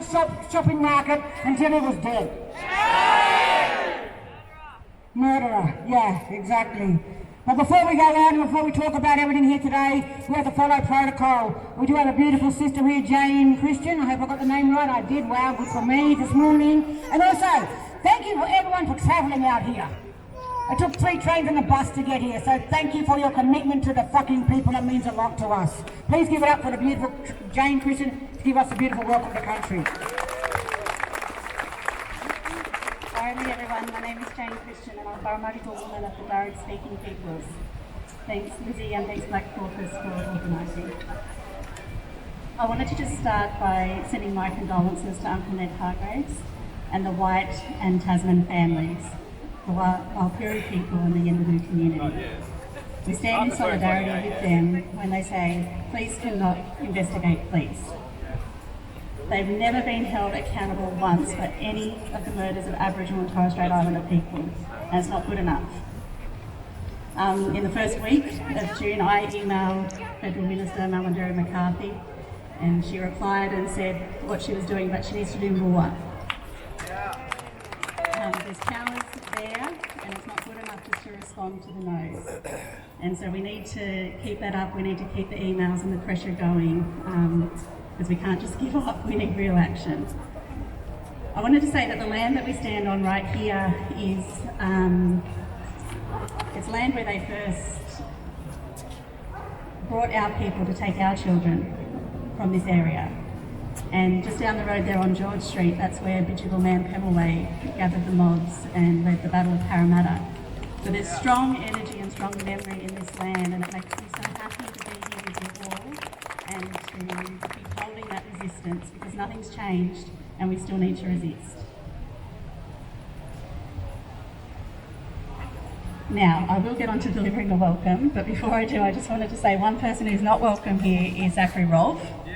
shopping market until he was dead. Murderer, yeah, exactly. But before we go on, and before we talk about everything here today, we have to follow protocol. We do have a beautiful sister here, Jane Christian. I hope I got the name right. I did. Wow, good for me this morning. And also, thank you for everyone for travelling out here. I took 3 trains and a bus to get here, so thank you for your commitment to the fucking people. That means a lot to us. Please give it up for the beautiful Jane Christian to give us a beautiful welcome to country. Hi everyone, my name is Jane Christian and I'm Parramatta woman of the Darug Speaking Peoples. Thanks Lizzie and thanks Black Caucus for organising. I wanted to just start by sending my condolences to Uncle Ned Hargraves and the White and Tasman families, the Walpuri people and the Yindanu community. We stand in solidarity with them when they say, please do not investigate police. They've never been held accountable once for any of the murders of Aboriginal and Torres Strait Islander people, and it's not good enough. In the first week of June, I emailed Federal Minister Malwandera McCarthy, and she replied and said what she was doing, but she needs to do more. There's cowards there, and it's not good enough just to respond to the no's. And so we need to keep that up, we need to keep the emails and the pressure going, because we can't just give up, we need real action. I wanted to say that the land that we stand on right here is it's land where they first brought our people to take our children from this area. And just down the road there on George Street, that's where Bidjigal Man Pemulwuy gathered the mobs and led the Battle of Parramatta. So there's strong energy and strong memory in this land, and it makes me so happy to be here with you all and to be holding that resistance, because nothing's changed and we still need to resist. Now, I will get on to delivering the welcome, but before I do, I just wanted to say one person who's not welcome here is Zachary Rolfe. He's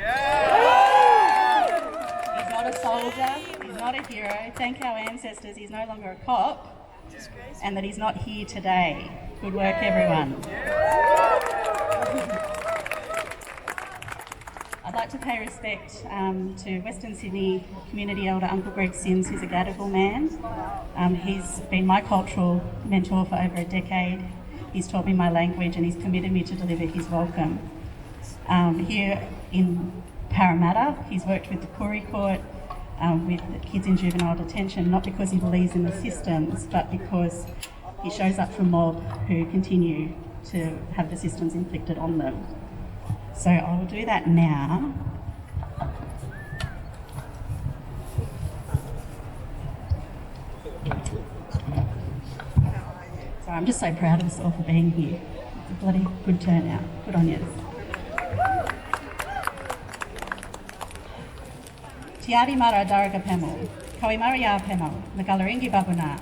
not a soldier, he's not a hero. Thank our ancestors, he's no longer a cop, and that he's not here today. Good work, everyone. I'd like to pay respect to Western Sydney Community Elder Uncle Greg Sims, who's a Gadigal man. He's been my cultural mentor for over a decade. He's taught me my language and he's committed me to deliver his welcome. Here in Parramatta, he's worked with the Koori Court, with kids in juvenile detention, not because he believes in the systems, but because he shows up for mob who continue to have the systems inflicted on them. So I will do that now. So I'm just so proud of us all for being here. It's a bloody good turnout. Good on you. Tiari mara daraga pemel, kawimariya pemel, nagalaringi babuna,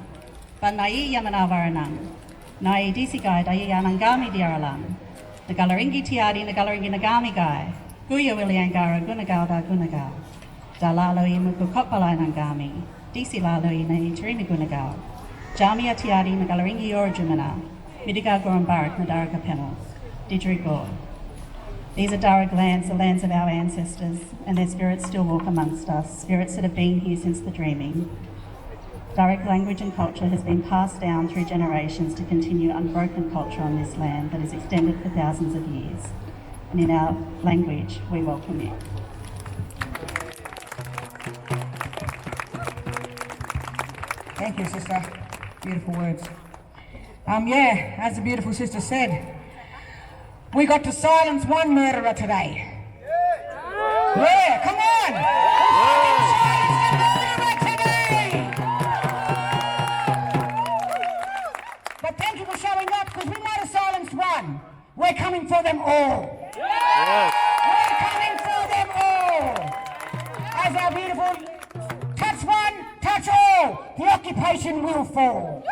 banai yamana varanang, nai disigai dai yanangami diaralam. Nagalaringi tiari, nagalaringi nagami gai, guya wiliangara gunagal gunagal, dalaloi mukukopalai nangami, disi laloi na itirini gunagal, jamia tiari, nagalaringi orjumana, midiga gorambarak nadaraga pemel, didrigor. These are Darug lands, the lands of our ancestors, and their spirits still walk amongst us, spirits that have been here since the dreaming. Darug language and culture has been passed down through generations to continue unbroken culture on this land that has extended for thousands of years. And in our language, we welcome you. Thank you, sister. Beautiful words. Yeah, as the beautiful sister said, we got to silence one murderer today. Yeah, come on! But thank you for showing up, because we might have silenced one. We're coming for them all. We're coming for them all. As our beautiful, touch one, touch all. The occupation will fall.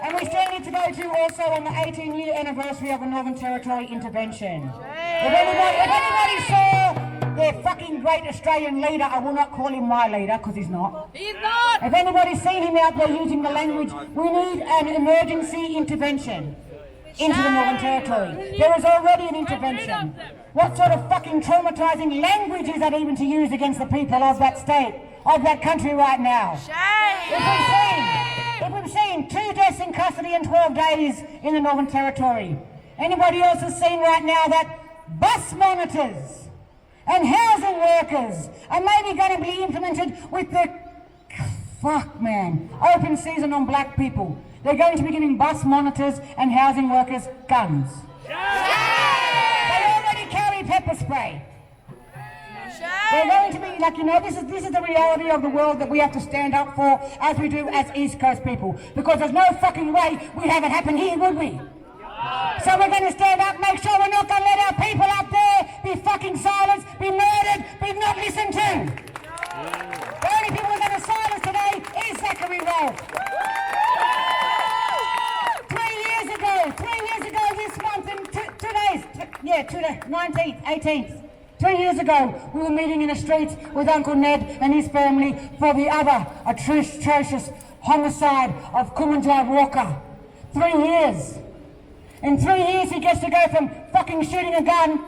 And we still need to go to also on the 18-year anniversary of the Northern Territory intervention. If anybody saw their fucking great Australian leader, I will not call him my leader because he's not. He's not! If anybody's seen him out there using the language, we need an emergency intervention into the Northern Territory. There is already an intervention. What sort of fucking traumatizing language is that even to use against the people of that state, of that country right now? If we've seen 2 deaths in custody in 12 days in the Northern Territory, anybody else has seen right now that bus monitors and housing workers are maybe going to be implemented with the, fuck man, open season on black people. They're going to be giving bus monitors and housing workers guns. They already carry pepper spray. They're going to be like, you know, this is the reality of the world that we have to stand up for, as we do as East Coast people. Because there's no fucking way we'd have it happen here, would we? So we're going to stand up, make sure we're not going to let our people up there be fucking silenced, be murdered, be not listened to. The only people we're going to silence today is Zachary Rolfe. 3 years ago this month, in 2 days, 19th, 18th. 3 years ago, we were meeting in the streets with Uncle Ned and his family for the other atrocious homicide of Kumanjai Walker. 3 years. In 3 years, he gets to go from fucking shooting a gun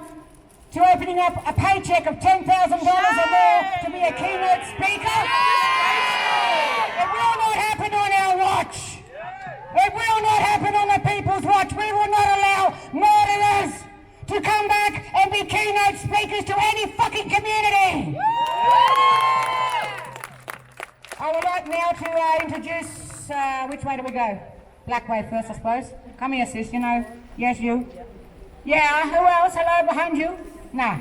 to opening up a paycheck of $10,000 or more to be a keynote speaker. It will not happen on our watch. It will not happen on the people's watch. We will not allow murderers to come back and be keynote speakers to any fucking community. I would like now to introduce, which way do we go? Black way first, I suppose. Come here, sis, you know. Yes, you. Yeah, who else? Hello, behind you? Nah.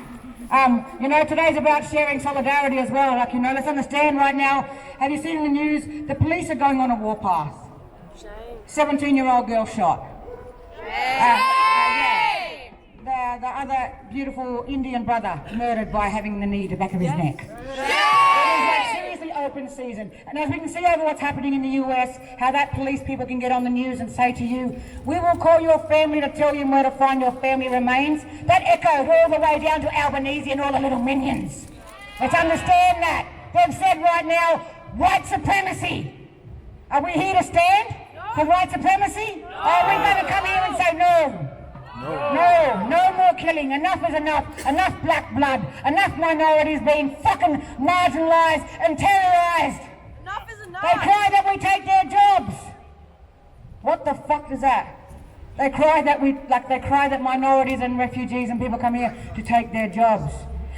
You know, today's about sharing solidarity as well. Like, you know, let's understand right now. Have you seen in the news? The police are going on a warpath. 17-year-old girl shot. The other beautiful Indian brother murdered by having the knee to the back of his neck. It is like seriously open season. And as we can see over what's happening in the US, how that police people can get on the news and say to you, we will call your family to tell you where to find your family remains. That echoed all the way down to Albanese and all the little minions. Let's understand that. They've said right now, white supremacy. Are we here to stand for white supremacy? Or are we going to come here and say no? No more killing. Enough is enough. Enough black blood. Enough minorities being fucking marginalised and terrorised. Enough is enough. They cry that we take their jobs. What the fuck is that? They cry that minorities and refugees and people come here to take their jobs.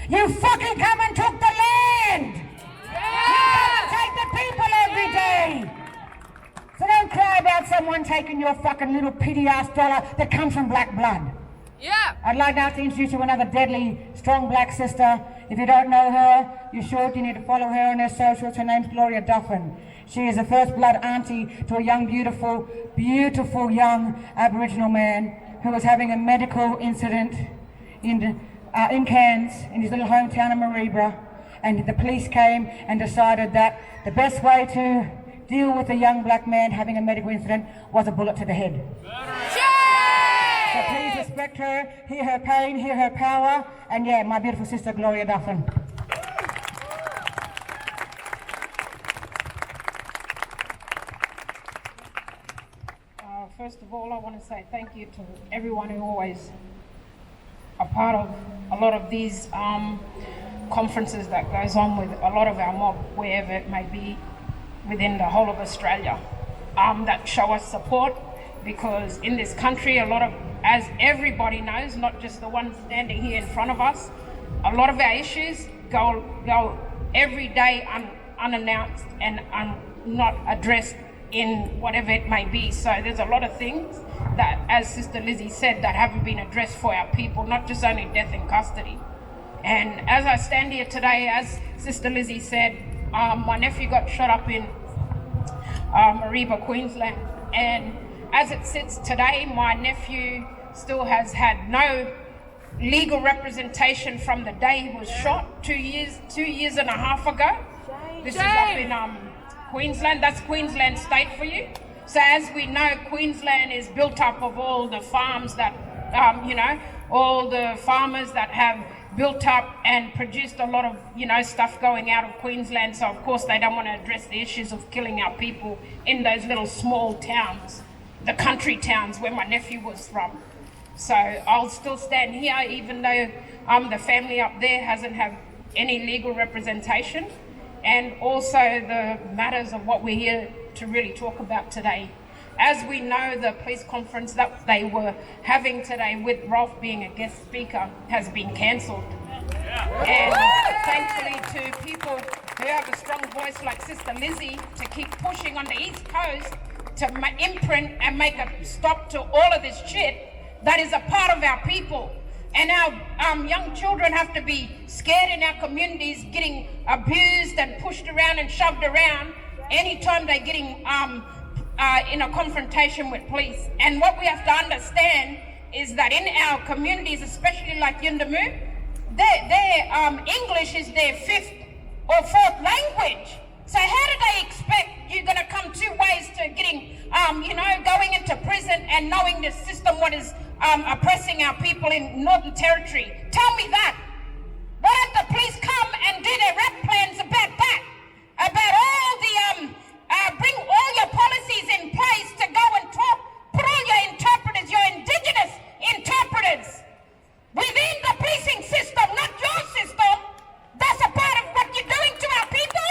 You fucking come and took the land. You come and take the people every day. So don't cry about someone taking your fucking little pity-ass dollar that comes from black blood. Yeah. I'd like now to introduce you to another deadly, strong black sister. If you don't know her, you should. You need to follow her on her socials. Her name's Gloria Duffin. She is a first blood auntie to a young, beautiful young Aboriginal man who was having a medical incident in Cairns, in his little hometown of Mareebra. And the police came and decided that the best way to deal with a young black man having a medical incident was a bullet to the head. So please respect her, hear her pain, hear her power, and yeah, my beautiful sister Gloria Duffin. First of all, I want to say thank you to everyone who always are part of a lot of these conferences that goes on with a lot of our mob, wherever it may be, within the whole of Australia, that show us support, because in this country, a lot of, as everybody knows, not just the ones standing here in front of us, a lot of our issues go every day unannounced and not addressed in whatever it may be. So there's a lot of things that, as Sister Lizzie said, that haven't been addressed for our people, not just only death in custody. And as I stand here today, as Sister Lizzie said, my nephew got shot up in Mareebra, Queensland, and as it sits today, my nephew still has had no legal representation from the day he was shot 2 years and a half ago. This is up in Queensland. That's Queensland state for you. So as we know, Queensland is built up of all the farms that, all the farmers that have built up and produced a lot of, stuff going out of Queensland. So of course they don't want to address the issues of killing our people in those little small towns, the country towns where my nephew was from. So I'll still stand here even though the family up there hasn't had any legal representation, and also the matters of what we're here to really talk about today. As we know, the police conference that they were having today with Rolf being a guest speaker has been cancelled. And thankfully to people who have a strong voice like Sister Lizzie to keep pushing on the East Coast to imprint and make a stop to all of this shit that is a part of our people. And our young children have to be scared in our communities, getting abused and pushed around and shoved around anytime they're getting in a confrontation with police. And what we have to understand is that in our communities, especially like Yundamu, their English is their fifth or fourth language. So how do they expect you're going to come two ways to getting, going into prison and knowing the system, what is oppressing our people in Northern Territory? Tell me that. Why don't the police come and do their rap plans about that? About all the, bring all your policies in place to go and talk, put all your interpreters, your Indigenous interpreters within the policing system, not your system. That's a part of what you're doing to our people.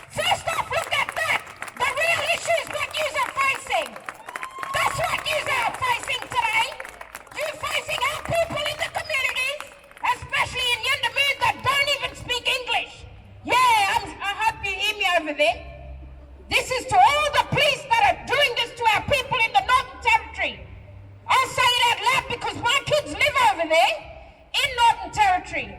First off, look at that. The real issue is what you are facing. That's what you are facing today. You're facing our people in the communities, especially in Yundamu, that don't even speak English. Yeah, I hope you hear me over there. This is to all the police that are doing this to our people in the Northern Territory. I'll say it out loud because my kids live over there in Northern Territory,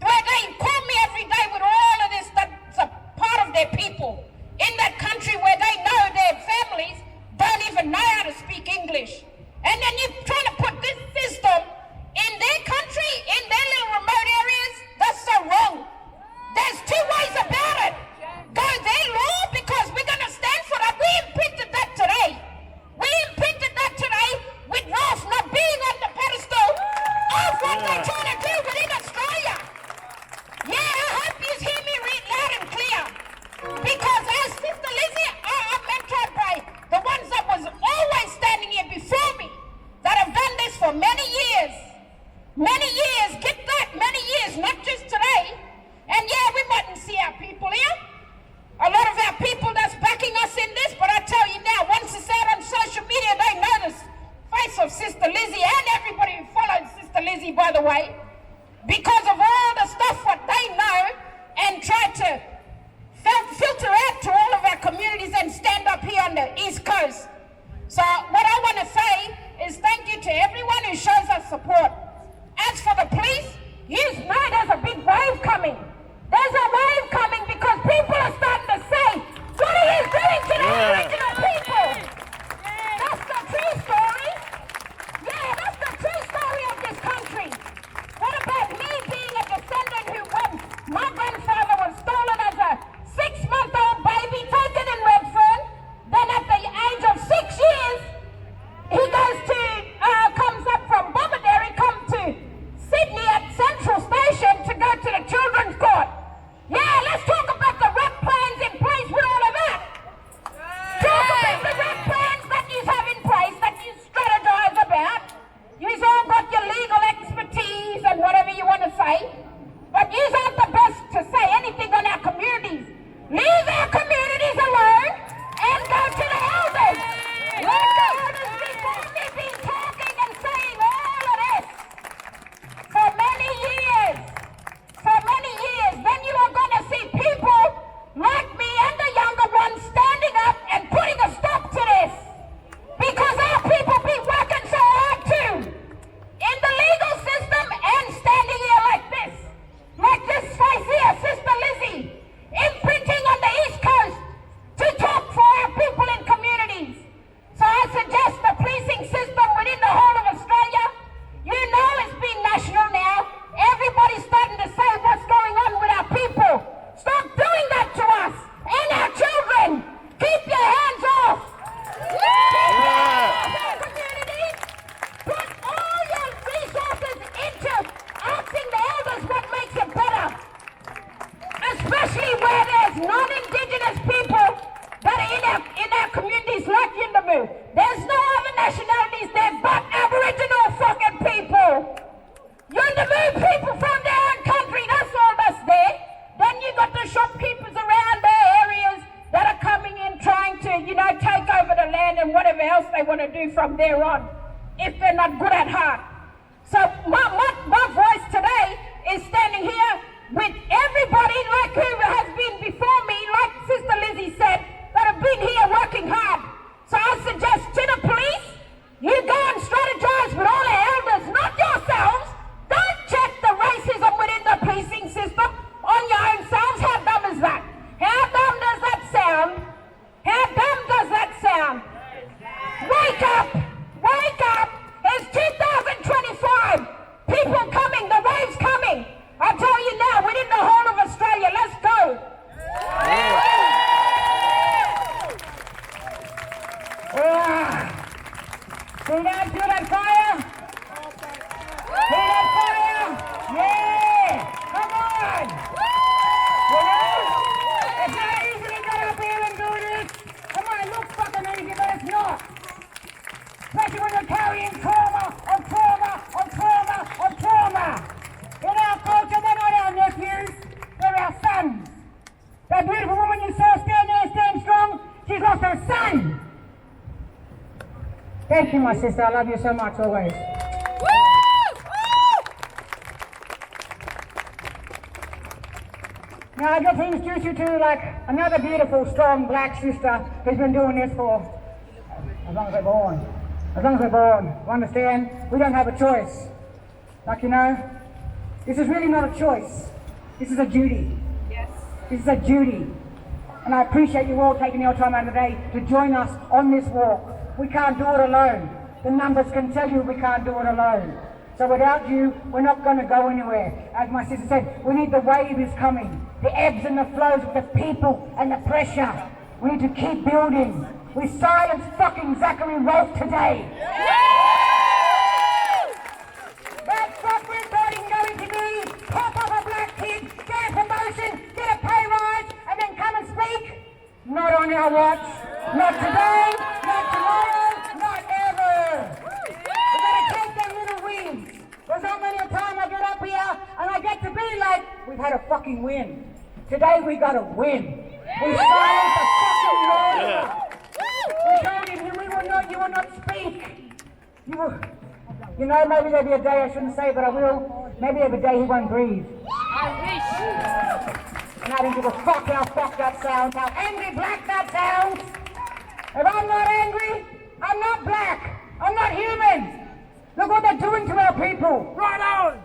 where they call me every day with all of this that's a part of their people. In that country where they know their families don't even know how to speak English. And then you're trying to put this system in their country, in their little remote areas. That's so wrong. There's two ways about it. Go their law, because we're going to stand for that. We imprinted that today. We imprinted that today with Rolf not being on the pedestal of what they're trying to do within Australia. Yeah, I hope you hear me read loud and clear. Because as Sister Lizzie, I'm mentored by the ones that was always standing here before me, that have done this for many years. Many years, get that, many years, not just today. And yeah, we mightn't see our people here. A lot of our people that's backing us in this, but I tell you now, once it's out on social media, they know the face of Sister Lizzie and everybody who follows Sister Lizzie, by the way, because of all the stuff what they know and try to filter out to all of our communities and stand up here on the East Coast. So what I want to say is thank you to everyone who shows us support. As for the police, you know there's a big wave coming. There's a wave coming because people are starting to say, what are you doing to the original people? That's the true story. Yeah, that's the true story of this country. What about me being a descendant who, when my grandfather was stolen as a 6-month-old baby taken in Redfern, then at the age of 6 years, he goes to, comes up from Bomaderry, come to Sydney at Central Station to go to the children's court. Yeah, let's talk about the rep plans in place with all of that. Talk about the rep plans that you have in place, that you strategize about. You've all got your legal expertise and whatever you want to say, but you aren't the best to say anything on our communities. Leave our communities alone and go to the elders. Let the elders before me been talking and saying all of this for many years. For many years, then you are going to see people like me and the younger ones standing up and putting a stop to this. Because our people be working so hard too. In the legal system and standing here like this face here, Sister Lizzie, imprinting on the East Coast to talk for our people in communities. So I suggest the policing system within the whole of Australia, you know it's been national now. Everybody's starting to say what's going on with our people. Stop doing that to us and our children. Keep your hands off. Keep your hands off our communities. Put all your resources into asking the elders what makes it better. Especially where there's non-Indigenous people that are in our communities like Yundamu. There's no other nationalities there but Aboriginal fucking people. You're to move people from their own country, that's all that's there. Then you got the shopkeepers around their areas that are coming in trying to, take over the land and whatever else they want to do from there on, if they're not good at heart. So my voice today is standing here with everybody like who has been before me, like Sister Lizzie said, that have been here working hard. So I suggest to the police, you go and strategize with all the elders, not yourselves. Don't check the racism within the policing system on your own selves. How dumb is that? How dumb does that sound? How dumb does that sound? Wake up! Wake up! It's 2025! People coming, the wave's coming! I tell you now, within the whole of Australia, let's go! See that? Feel that fire? Feel that fire? Yeah! Come on! It's not easy to get up here and do this. Come on, it looks fucking easy, but it's not. Especially when you're carrying trauma on trauma on trauma on trauma. In our culture, they're not our nephews, they're our sons. That beautiful woman you saw stand there, stand strong, she's lost her son. Thank you, my sister. I love you so much always. Now I'd like to introduce you to another beautiful, strong black sister who's been doing this for as long as we're born. As long as we're born. You understand? We don't have a choice. This is really not a choice. This is a duty. Yes. This is a duty. And I appreciate you all taking your time out of the day to join us on this walk. We can't do it alone. The numbers can tell you we can't do it alone. So without you, we're not going to go anywhere. As my sister said, we need the wave is coming. The ebbs and the flows of the people and the pressure. We need to keep building. We silenced fucking Zachary Rolfe today. That's what we're going to be. Pop up a black kid, get a promotion, get a pay rise, and then come and speak. Not on our watch. Not today, not tomorrow, not ever. We're going to take them little wins. There's not many a time I get up here and I get to be like, we've had a fucking win. Today we got a win. We silenced a fucking murderer. We told him you will not speak. Maybe there'll be a day I shouldn't say, but I will. Maybe there'll be a day he won't breathe. I wish. And I don't give a fuck how fuck that sounds, how angry black that sounds. If I'm not angry, I'm not black. I'm not human. Look what they're doing to our people. Right on.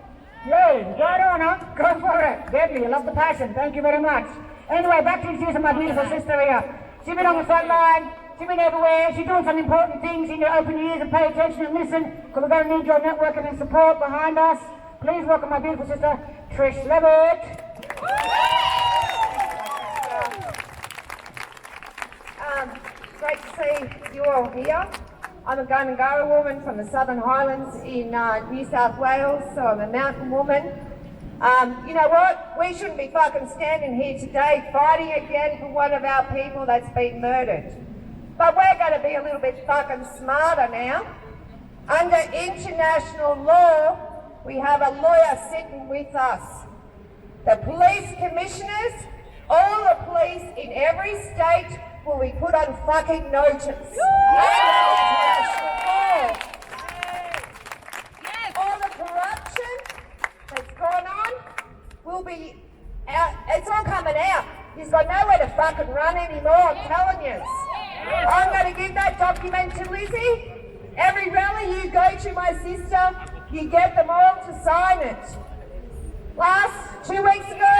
Yes, right on, huh? Go for it. Deadly, I love the passion. Thank you very much. Anyway, back to introducing my beautiful sister here. She's been on the front line. She's been everywhere. She's doing some important things. You need to open your ears and pay attention and listen, because we're going to need your networking and support behind us. Please welcome my beautiful sister, Trish Levitt. Great to see you all here. I'm a Gunungara woman from the Southern Highlands in New South Wales, so I'm a mountain woman. You know what? We shouldn't be fucking standing here today fighting again for one of our people that's been murdered. But we're going to be a little bit fucking smarter now. Under international law, we have a lawyer sitting with us. The police commissioners, all the police in every state will be put on fucking notice. International law. All the corruption that's gone on will be out. It's all coming out. He's got nowhere to fucking run anymore, I'm telling you. I'm going to give that document to Lizzie. Every rally you go to, my sister, you get them all to sign it. 2 weeks ago,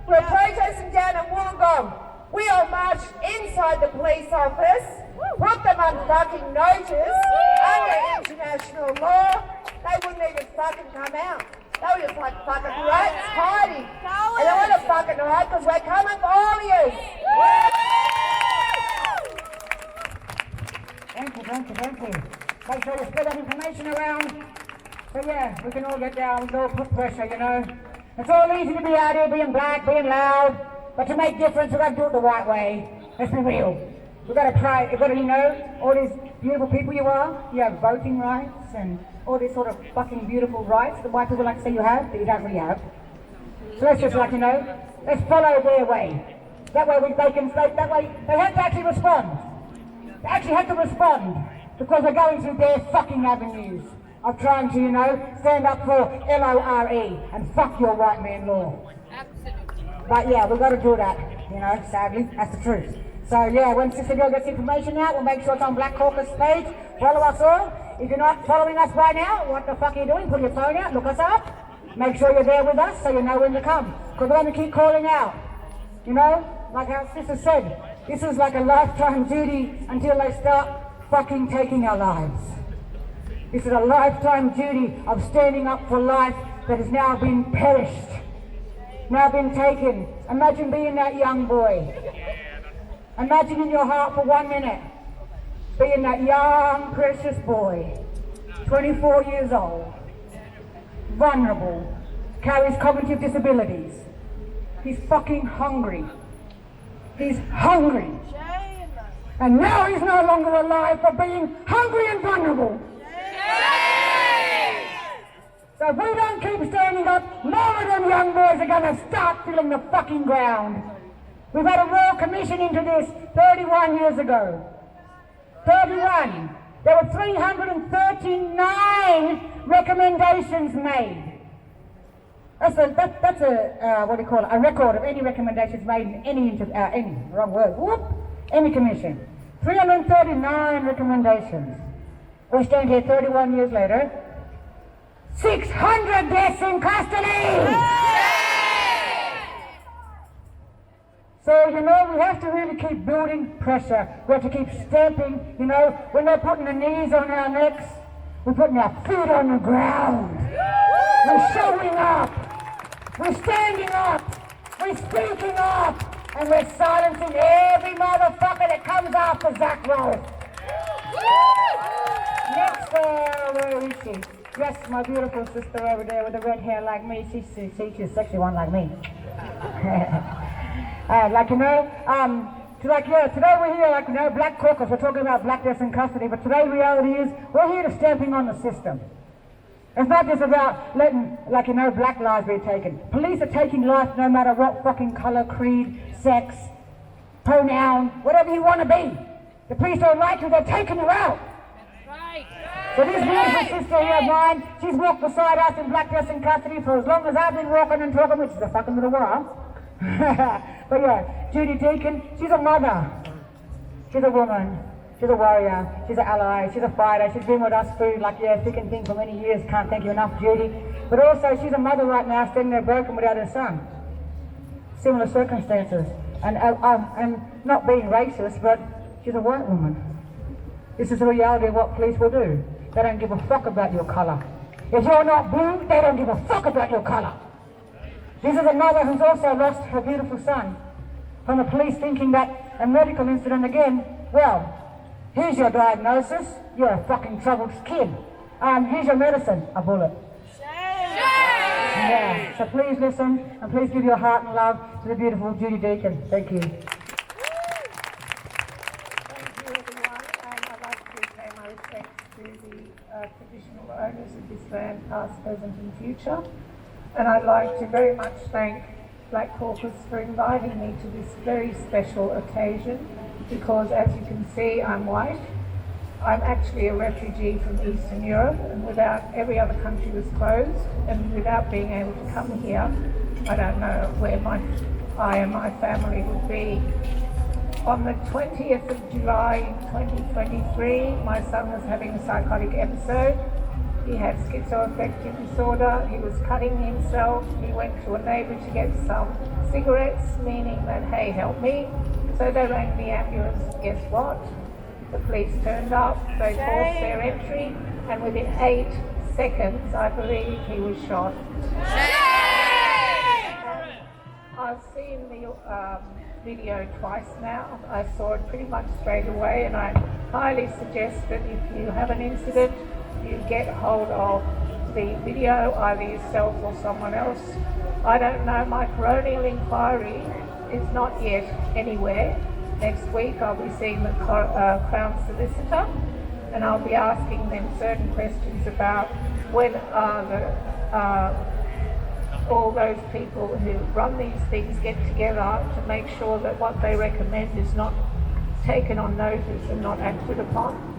we were protesting down at Wollongong. We all marched inside the police office, put them on fucking notice under international law. They wouldn't even fucking come out. They were just like fucking rats hiding. And they want to fucking hide because we're coming for all of you. Thank you. Make sure you spread that information around. So yeah, we can all get down, we can all put pressure, It's all easy to be out here being black, being loud, but to make difference, we've got to do it the right way. Let's be real. We've got to try, all these beautiful people you are, you have voting rights and all these sort of fucking beautiful rights that white people like to say you have, that you don't really have. So let's just, like, let's follow their way. That way that way they have to actually respond. They actually have to respond because they're going through their fucking avenues of trying to, stand up for LORE and fuck your white man law. Absolutely. But yeah, we've got to do that, sadly, that's the truth. So yeah, when Sister Girl gets information out, we'll make sure it's on Black Caucus page. Follow us all. If you're not following us right now, what the fuck are you doing? Put your phone out, look us up. Make sure you're there with us so you know when to come. Because we're going to keep calling out. Like our sister said, this is like a lifetime duty until they start fucking taking our lives. This is a lifetime duty of standing up for life that has now been perished, now been taken. Imagine being that young boy. Imagine in your heart for 1 minute being that young, precious boy, 24 years old, vulnerable, carries cognitive disabilities. He's fucking hungry. He's hungry. And now he's no longer alive for being hungry and vulnerable. So if we don't keep standing up, more of them young boys are going to start filling the fucking ground. We've had a Royal Commission into this 31 years ago. 31. There were 339 recommendations made. That's a a record of any recommendations made in any commission. 339 recommendations. We stand here 31 years later. 600 deaths in custody! So, we have to really keep building pressure. We have to keep stamping, when they're putting the knees on our necks, we're putting our feet on the ground. We're showing up. We're standing up. We're speaking up. And we're silencing every motherfucker that comes after Zach Rowe. Next, where is she? Yes, my beautiful sister over there with the red hair like me. She's a sexy one like me. Today we're here, Black Caucus, we're talking about black deaths in custody, but today's reality is, we're here to stamping on the system. It's not just about letting, black lives be taken. Police are taking life no matter what fucking colour, creed, sex, pronoun, whatever you want to be. The police don't like you, they're taking you out. Right. So this beautiful sister here of mine, she's walked beside us in black deaths in custody for as long as I've been walking and talking, which is a fucking little while. But yeah, Judy Deacon, she's a mother, she's a woman, she's a warrior, she's an ally, she's a fighter, she's been with us through thick and thin for many years, can't thank you enough, Judy. But also she's a mother right now standing there broken without her son. Similar circumstances. And I'm not being racist, but she's a white woman. This is the reality of what police will do. They don't give a fuck about your colour. If you're not blue, they don't give a fuck about your colour. This is a mother who's also lost her beautiful son from the police thinking that a medical incident again, well, here's your diagnosis, you're a fucking troubled kid. Here's your medicine, a bullet. Yeah, so please listen and please give your heart and love to the beautiful Judy Deacon. Thank you. Thank you, everyone. I'd like to pay my respects to the traditional owners of this land, past, present and future. And I'd like to very much thank Black Caucus for inviting me to this very special occasion because, as you can see, I'm white. I'm actually a refugee from Eastern Europe, and without every other country was closed, and without being able to come here, I don't know where I and my family would be. On the 20th of July 2023, my son was having a psychotic episode. He had schizoaffective disorder, he was cutting himself, he went to a neighbour to get some cigarettes, meaning that, hey, help me. So they rang the ambulance, guess what? The police turned up, they forced their entry, and within 8 seconds, I believe, he was shot. I've seen the video twice now. I saw it pretty much straight away, and I highly suggest that if you have an incident, you get hold of the video, either yourself or someone else. I don't know, my coronial inquiry is not yet anywhere. Next week I'll be seeing the Crown Solicitor, and I'll be asking them certain questions about when all those people who run these things get together to make sure that what they recommend is not taken on notice and not acted upon.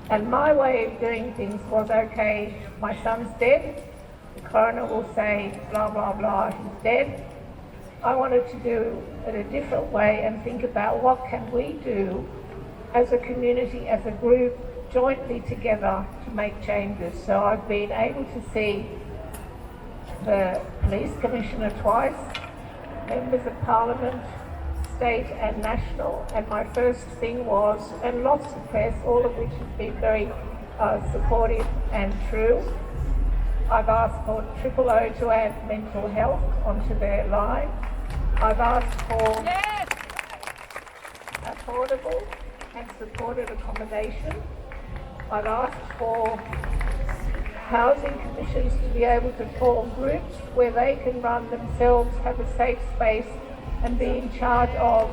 And my way of doing things was, okay, my son's dead, the coroner will say blah blah blah, he's dead. I wanted to do it a different way and think about what can we do as a community, as a group, jointly together to make changes. So I've been able to see the police commissioner twice, members of parliament, state and national, and my first thing was, and lots of press, all of which has been very supportive and true. I've asked for 000 to add mental health onto their line. I've asked for affordable and supported accommodation. I've asked for housing commissions to be able to form groups where they can run themselves, have a safe space and be in charge of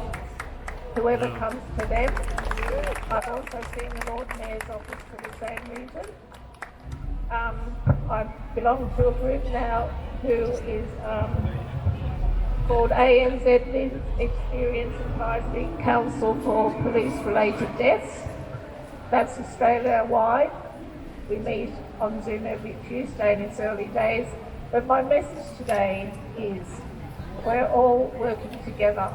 whoever comes to them. I've also seen the Lord Mayor's office for the same reason. I belong to a group now who is called ANZ Lived Experience Advisory Council for Police-Related Deaths. That's Australia-wide. We meet on Zoom every Tuesday in its early days. But my message today is we're all working together.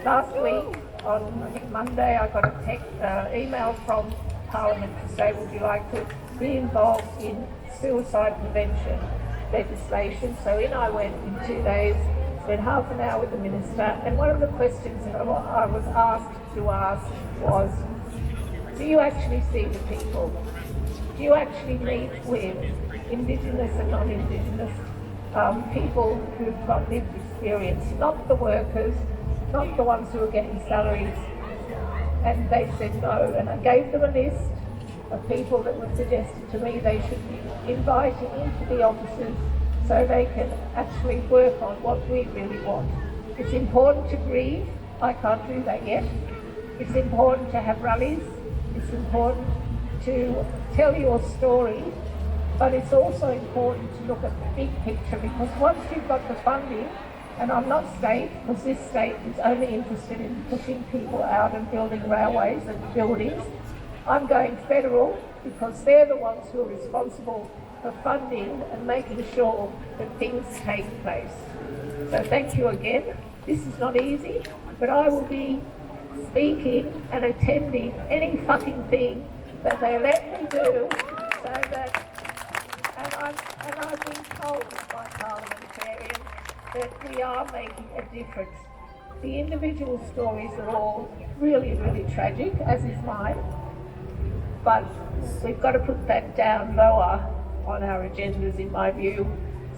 Last week, on I think Monday, I got a email from Parliament to say, would you like to be involved in suicide prevention legislation? So in I went in 2 days, spent half an hour with the Minister, and one of the questions that I was asked to ask was, do you actually see the people? Do you actually meet with Indigenous and non-Indigenous people who've got lived experience, not the workers, not the ones who are getting salaries? And they said no, and I gave them a list of people that were suggested to me they should be invited into the offices so they can actually work on what we really want. It's important to grieve. I can't do that yet. It's important to have rallies. It's important to tell your story, but it's also important to look at the big picture, because once you've got the funding, and I'm not state, because this state is only interested in pushing people out and building railways and buildings. I'm going federal because they're the ones who are responsible for funding and making sure that things take place. So thank you again. This is not easy, but I will be speaking and attending any fucking thing that they let me do, so that, and I've been told by parliamentarians that we are making a difference. The individual stories are all really, really tragic, as is mine, but we've got to put that down lower on our agendas, in my view,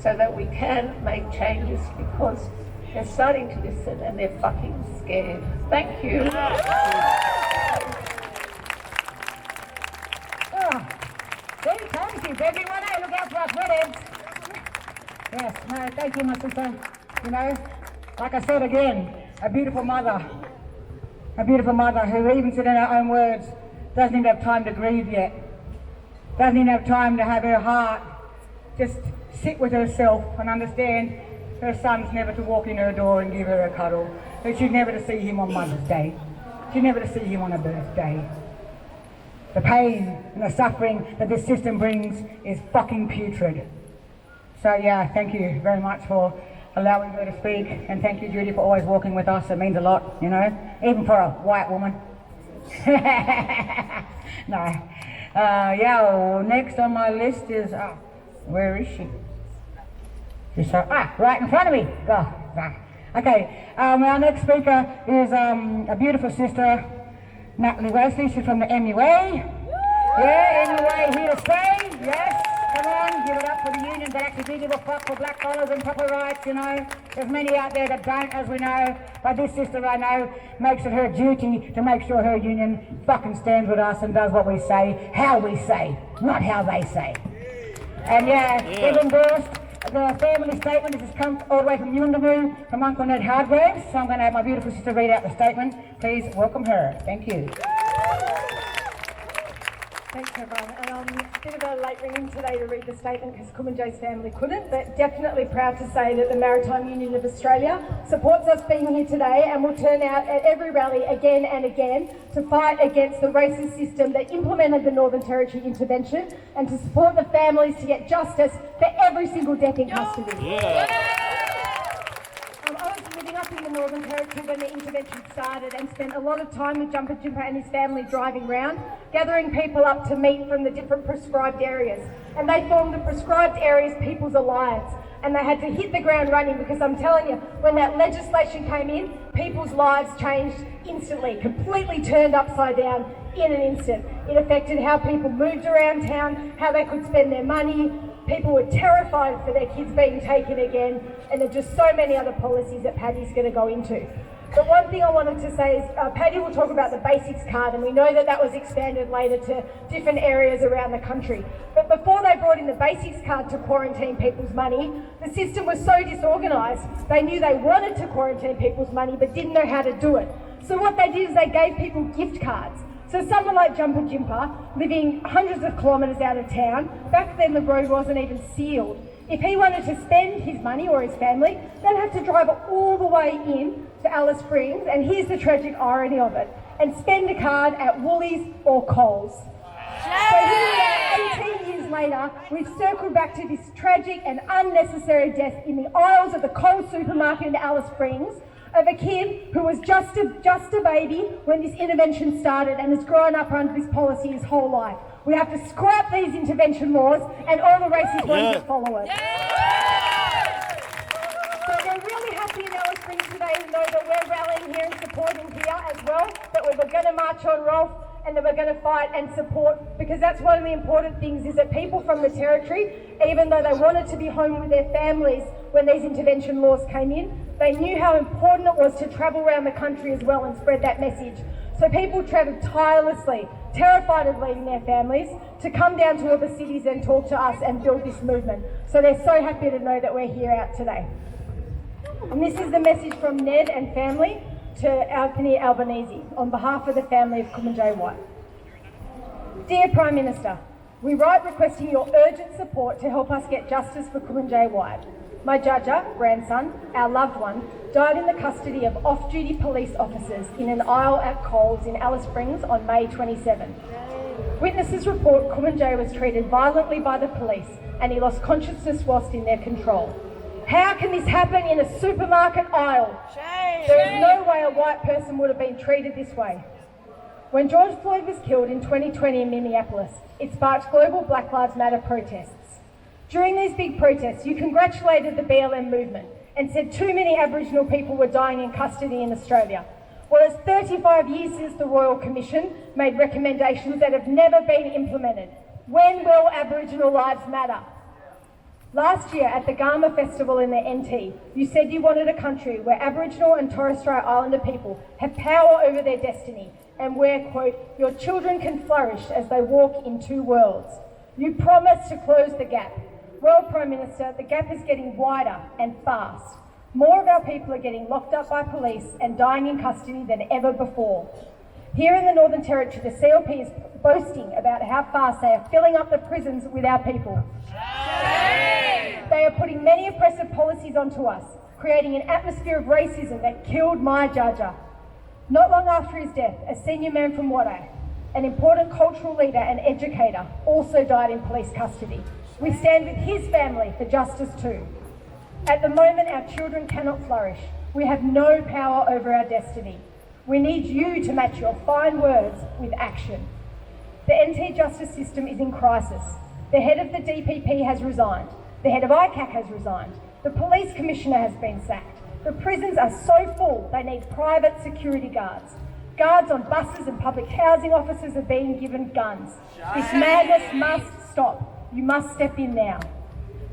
so that we can make changes, because they're starting to listen and they're fucking scared. Thank you. Thank you, everyone. Hey, look out for us redheads. Yes, no, thank you, my sister. You know, like I said again, a beautiful mother who, even said in her own words, doesn't even have time to grieve yet. Doesn't even have time to have her heart just sit with herself and understand her son's never to walk in her door and give her a cuddle. That she's never to see him on Mother's Day. She's never to see him on a birthday. The pain and the suffering that this system brings is fucking putrid. So yeah, thank you very much for allowing her to speak, and thank you, Judy, for always walking with us. It means a lot, you know, even for a white woman. No. Yeah, well, next on my list is, where is she? She's right in front of me. Okay, our next speaker is a beautiful sister, Natalie Wesley. She's from the MUA. Yeah, MUA here to stay. Yes, come on, give it up for the union that actually do give a fuck for black collars and proper rights, you know. There's many out there that don't, as we know, but this sister I know makes it her duty to make sure her union fucking stands with us and does what we say, how we say, not how they say. And yeah, we've endorsed the family statement. This has come all the way from Yuendamu, from Uncle Ned Hardgraves. So I'm going to have my beautiful sister read out the statement. Please welcome her. Thank you. Thanks everyone. And a bit of a late ringing today to read the statement because Kumanjay's family couldn't, but definitely proud to say that the Maritime Union of Australia supports us being here today and will turn out at every rally again and again to fight against the racist system that implemented the Northern Territory intervention and to support the families to get justice for every single death in custody. I was living up in the Northern Territory when the intervention started and spent a lot of time with Jumper Jimper and his family driving around, gathering people up to meet from the different prescribed areas. And they formed the prescribed areas People's Alliance. And they had to hit the ground running because I'm telling you, when that legislation came in, people's lives changed instantly, completely turned upside down in an instant. It affected how people moved around town, how they could spend their money. People were terrified for their kids being taken again, and there's just so many other policies that Paddy's going to go into. But one thing I wanted to say is Paddy will talk about the basics card, and we know that that was expanded later to different areas around the country. But before they brought in the basics card to quarantine people's money, the system was so disorganised, they knew they wanted to quarantine people's money but didn't know how to do it. So what they did is they gave people gift cards. So someone like Jumper Jimper, living hundreds of kilometres out of town, back then the road wasn't even sealed. If he wanted to spend his money or his family, they'd have to drive all the way in to Alice Springs, and here's the tragic irony of it, and spend a card at Woolies or Coles. So here we are, 18 years later, we've circled back to this tragic and unnecessary death in the aisles of the Coles supermarket in Alice Springs, of a kid who was just a baby when this intervention started and has grown up under this policy his whole life. We have to scrap these intervention laws and all the racist ones that follow it. So we're really happy in Alice Springs today to know that we're rallying here and supporting here as well, that we're going to march on Rolf and that we're going to fight and support, because that's one of the important things, is that people from the Territory, even though they wanted to be home with their families when these intervention laws came in, they knew how important it was to travel around the country as well and spread that message. So people travelled tirelessly, terrified of leaving their families, to come down to all the cities and talk to us and build this movement. So they're so happy to know that we're here out today. And this is the message from Ned and family to Anthony Albanese on behalf of the family of Kumanjay White. Dear Prime Minister, we write requesting your urgent support to help us get justice for Kumanjay White. My Judger, grandson, our loved one, died in the custody of off-duty police officers in an aisle at Coles in Alice Springs on May 27. Witnesses report Kumanjay was treated violently by the police and he lost consciousness whilst in their control. How can this happen in a supermarket aisle? There is no way a white person would have been treated this way. When George Floyd was killed in 2020 in Minneapolis, it sparked global Black Lives Matter protests. During these big protests, you congratulated the BLM movement and said too many Aboriginal people were dying in custody in Australia. Well, it's 35 years since the Royal Commission made recommendations that have never been implemented. When will Aboriginal lives matter? Last year at the Garma Festival in the NT, you said you wanted a country where Aboriginal and Torres Strait Islander people have power over their destiny and where, quote, your children can flourish as they walk in two worlds. You promised to close the gap. Well, Prime Minister, the gap is getting wider and fast. More of our people are getting locked up by police and dying in custody than ever before. Here in the Northern Territory, the CLP is boasting about how fast they are filling up the prisons with our people. They are putting many oppressive policies onto us, creating an atmosphere of racism that killed my Judger. Not long after his death, a senior man from Wadeye, an important cultural leader and educator, also died in police custody. We stand with his family for justice too. At the moment, our children cannot flourish. We have no power over our destiny. We need you to match your fine words with action. The NT justice system is in crisis. The head of the DPP has resigned. The head of ICAC has resigned. The police commissioner has been sacked. The prisons are so full, they need private security guards. Guards on buses and public housing officers are being given guns. This madness must stop. You must step in now.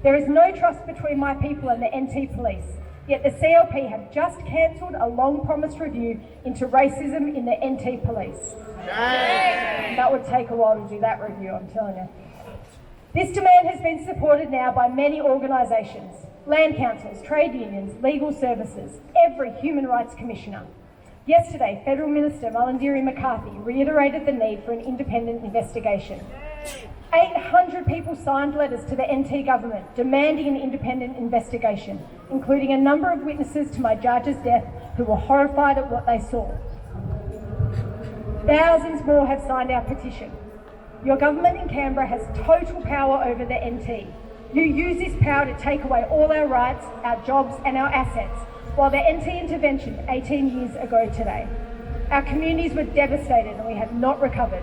There is no trust between my people and the NT police, yet the CLP have just cancelled a long-promised review into racism in the NT police. That would take a while to do that review, I'm telling you. This demand has been supported now by many organisations, land councils, trade unions, legal services, every human rights commissioner. Yesterday, Federal Minister Mullindiri McCarthy reiterated the need for an independent investigation. 800 people signed letters to the NT government demanding an independent investigation, including a number of witnesses to my judge's death who were horrified at what they saw. Thousands more have signed our petition. Your government in Canberra has total power over the NT. You use this power to take away all our rights, our jobs and our assets, while the NT intervention 18 years ago today. Our communities were devastated and we have not recovered.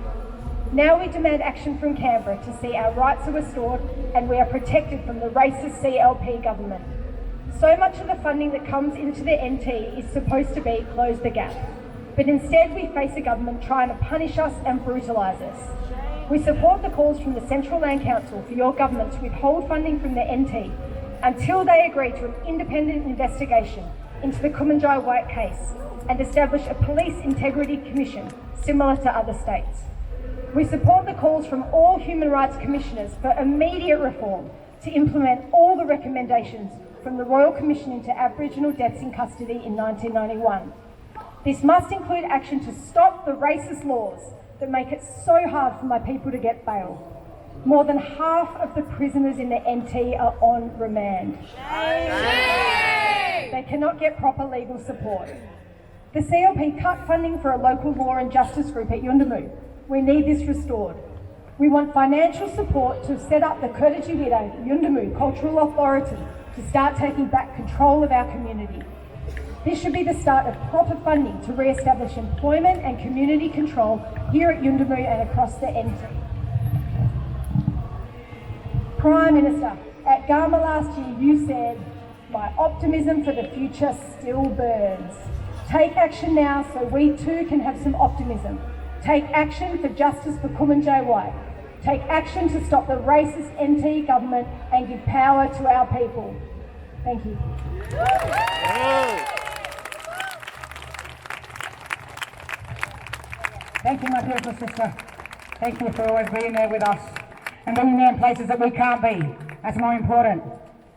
Now we demand action from Canberra to see our rights are restored and we are protected from the racist CLP government. So much of the funding that comes into the NT is supposed to be close the gap, but instead we face a government trying to punish us and brutalise us. We support the calls from the Central Land Council for your government to withhold funding from the NT until they agree to an independent investigation into the Kumanjai White case and establish a police integrity commission similar to other states. We support the calls from all human rights commissioners for immediate reform to implement all the recommendations from the Royal Commission into Aboriginal Deaths in Custody in 1991. This must include action to stop the racist laws that make it so hard for my people to get bail. More than half of the prisoners in the NT are on remand. They cannot get proper legal support. The CLP cut funding for a local law and justice group at Yuendumu. We need this restored. We want financial support to set up the Kurdichi Widow Yuendumu Cultural Authority to start taking back control of our community. This should be the start of proper funding to re-establish employment and community control here at Yuendumu and across the NT. Prime Minister, at Garma last year you said, "My optimism for the future still burns." Take action now so we too can have some optimism. Take action for justice for Kumanjai White. Take action to stop the racist NT government and give power to our people. Thank you. Thank you, my beautiful sister. Thank you for always being there with us and being there in places that we can't be. That's more important.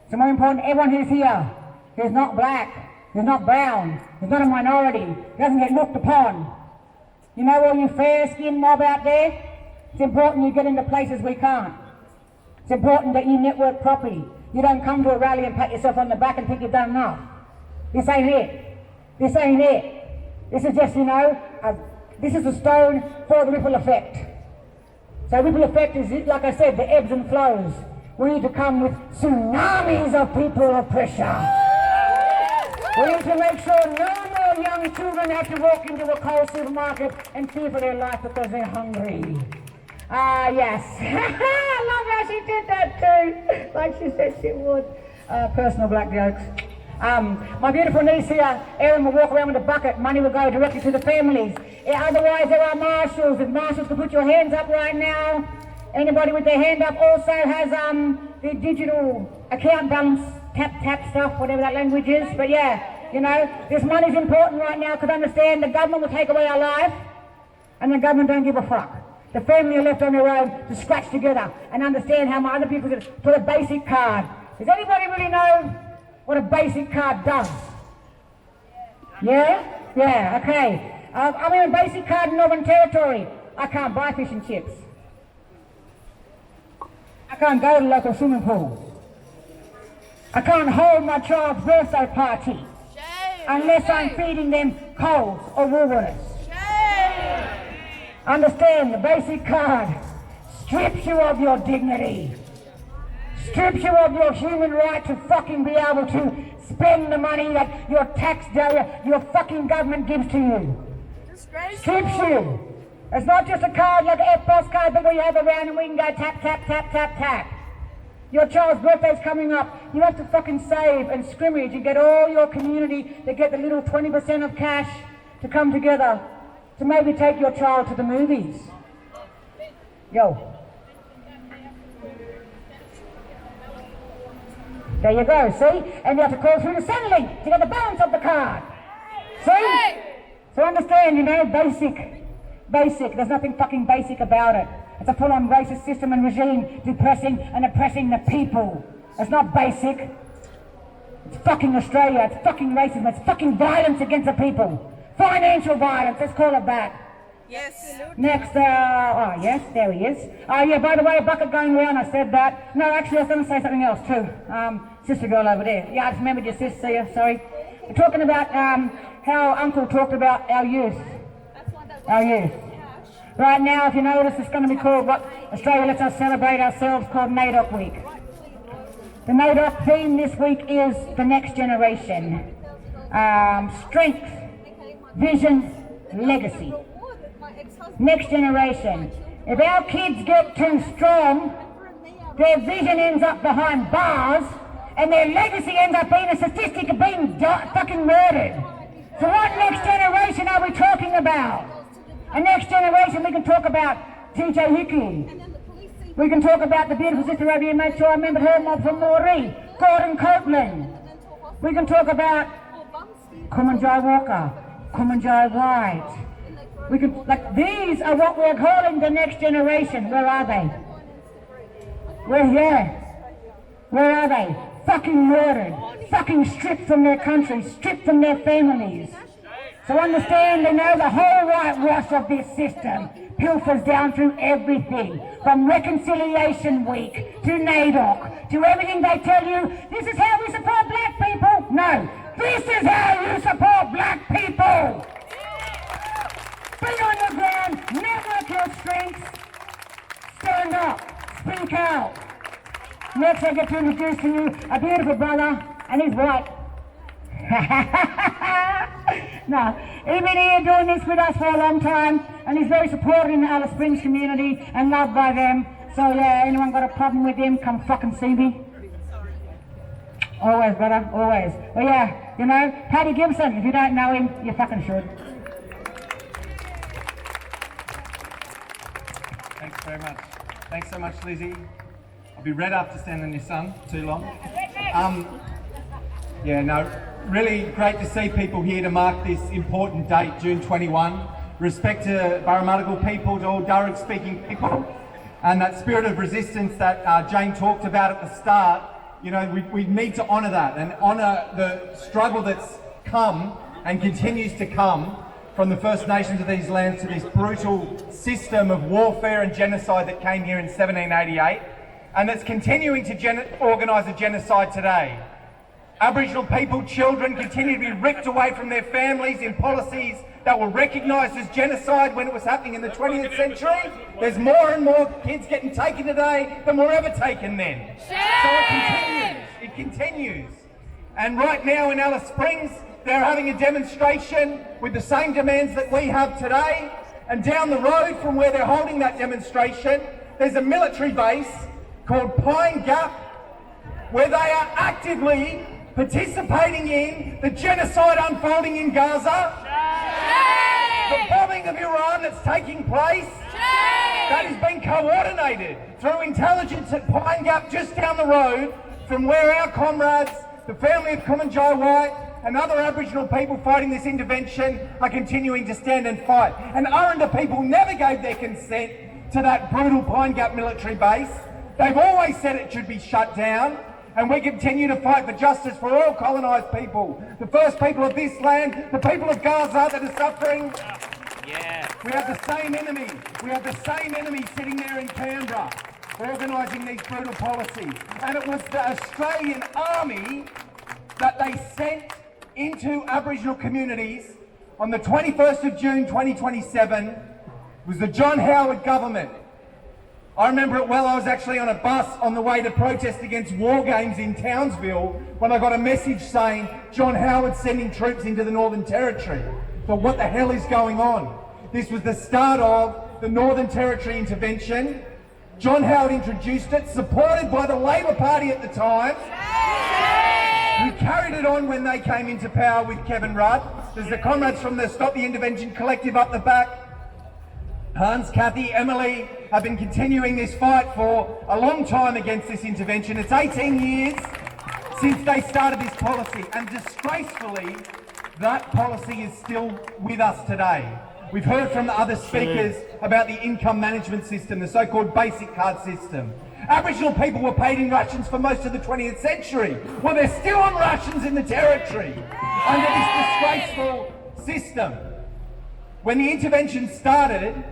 It's more important everyone who's here, who's not black, who's not brown, who's not a minority, doesn't get looked upon. You know, all you fair-skinned mob out there, it's important you get into places we can't. It's important that you network properly. You don't come to a rally and pat yourself on the back and think you've done enough. This ain't it. This ain't it. This is just, this is a stone for the ripple effect. So ripple effect is, like I said, the ebbs and flows. We need to come with tsunamis of people of pressure. We need to make sure no more young children have to walk into a Coles supermarket and fear for their life because they're hungry. Ah, yes. I love how she did that too, like she said she would. Personal black jokes. My beautiful niece here, Erin, will walk around with a bucket. Money will go directly to the families. Otherwise, there are marshals. If marshals could put your hands up right now. Anybody with their hand up also has the digital account balance, tap stuff, whatever that language is. But yeah, this money's important right now because understand the government will take away our life and the government don't give a fuck. The family are left on their own to scratch together and understand how my other people put a basic card. Does anybody really know what a basic card does? Yeah? Yeah, okay. I'm in a basic card in Northern Territory. I can't buy fish and chips. I can't go to the local swimming pool. I can't hold my child's birthday party unless I'm feeding them Coles or Woolworths. Understand, the basic card strips you of your dignity, strips you of your human right to fucking be able to spend the money that your your fucking government gives to you. Strips you. It's not just a card like an FPOS card that we have around and we can go tap, tap, tap, tap, tap. Your child's birthday's coming up. You have to fucking save and scrimmage and get all your community to get the little 20% of cash to come together to maybe take your child to the movies. Yo. There you go, see? And you have to call through the Centrelink to get the balance of the card. See? So understand, basic. There's nothing fucking basic about it. It's a full-on racist system and regime depressing and oppressing the people. It's not basic. It's fucking Australia. It's fucking racism. It's fucking violence against the people. Financial violence, let's call it that. Yes. Next, oh yes, there he is. Yeah, by the way, a bucket going around, I said that. No, actually, I was going to say something else too. Sister girl over there. Yeah, I just remembered your sister, yeah, sorry. We're talking about how Uncle talked about our youth. Our youth. Right now, if you notice, it's going to be called what Australia lets us celebrate ourselves, called NAIDOC Week. The NAIDOC theme this week is the next generation. Strength, vision, legacy. Next generation. If our kids get too strong, their vision ends up behind bars and their legacy ends up being a statistic of being fucking murdered. So what next generation are we talking about? A next generation, we can talk about TJ Hickey. We can talk about the beautiful sister over here, make sure I remember her mob from Moree, Gordon Copeland. We can talk about Kumanjai Walker, Kumanjai White. We can, like, these are what we're calling the next generation. Where are they? We're here. Where are they? Fucking murdered, fucking stripped from their country, stripped from their families. So understand, they know the whole whitewash of this system pilfers down through everything, from Reconciliation Week to NAIDOC, to everything they tell you, this is how we support black people. No, this is how you support black people. Be on the ground, network your strengths, stand up, speak out. Next I get to introduce to you a beautiful brother, and he's white. No, he's been here doing this with us for a long time, and he's very supported in the Alice Springs community and loved by them. So yeah, anyone got a problem with him, come fucking see me. Always, brother, always. But yeah, you know, Paddy Gibson, if you don't know him, you fucking should. Thanks very much. Thanks so much, Lizzie. I'll be red after standing your son too long. Yeah, no, really great to see people here to mark this important date, June 21. Respect to Parramatta people, to all Darug speaking people, and that spirit of resistance that Jane talked about at the start. You know, we need to honour that and honour the struggle that's come and continues to come from the First Nations of these lands to this brutal system of warfare and genocide that came here in 1788, and that's continuing to organise a genocide today. Aboriginal people, children, continue to be ripped away from their families in policies that were recognised as genocide when it was happening in the 20th century. There's more and more kids getting taken today than were ever taken then. So it continues. And right now in Alice Springs, they're having a demonstration with the same demands that we have today. And down the road from where they're holding that demonstration, there's a military base called Pine Gap, where they are actively participating in the genocide unfolding in Gaza, the bombing of Iran that's taking place, that is being coordinated through intelligence at Pine Gap just down the road from where our comrades, the family of Kumanjai White and other Aboriginal people fighting this intervention are continuing to stand and fight. And Aranda people never gave their consent to that brutal Pine Gap military base. They've always said it should be shut down. And we continue to fight for justice for all colonised people. The first people of this land, the people of Gaza that are suffering. Yeah. We have the same enemy. We have the same enemy sitting there in Canberra, organising these brutal policies. And it was the Australian Army that they sent into Aboriginal communities on the 21st of June 2027 was the John Howard government. I remember it well. I was actually on a bus on the way to protest against war games in Townsville when I got a message saying John Howard's sending troops into the Northern Territory. But what the hell is going on? This was the start of the Northern Territory intervention. John Howard introduced it, supported by the Labor Party at the time, who carried it on when they came into power with Kevin Rudd. There's the comrades from the Stop the Intervention Collective up the back. Hans, Kathy, Emily have been continuing this fight for a long time against this intervention. It's 18 years since they started this policy, and disgracefully, that policy is still with us today. We've heard from the other speakers about the income management system, the so-called basic card system. Aboriginal people were paid in rations for most of the 20th century. Well, they're still on rations in the Territory under this disgraceful system. when the intervention started,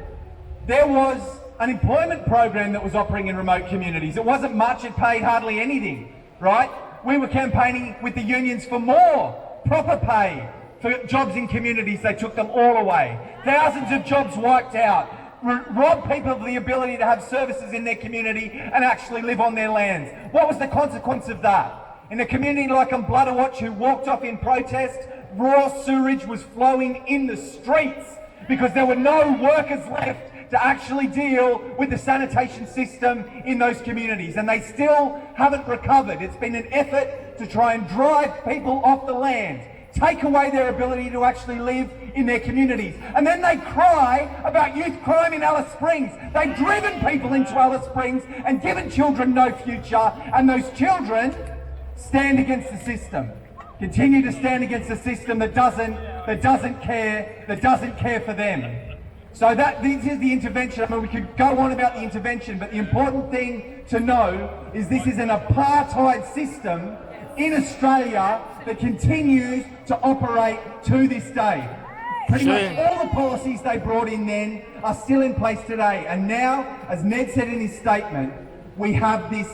there was an employment program that was operating in remote communities. It wasn't much, it paid hardly anything, right? We were campaigning with the unions for more proper pay for jobs in communities. They took them all away. Thousands of jobs wiped out, robbed people of the ability to have services in their community and actually live on their lands. What was the consequence of that? In a community like Blooderwatch, who walked off in protest, raw sewage was flowing in the streets because there were no workers left to actually deal with the sanitation system in those communities, and they still haven't recovered. It's been an effort to try and drive people off the land, take away their ability to actually live in their communities. And then they cry about youth crime in Alice Springs. They've driven people into Alice Springs and given children no future, and those children stand against the system. Continue to stand against a system that doesn't care for them. So this is the intervention. I mean, we could go on about the intervention, but the important thing to know is this is an apartheid system in Australia that continues to operate to this day. Pretty much all the policies they brought in then are still in place today. And now, as Ned said in his statement, we have this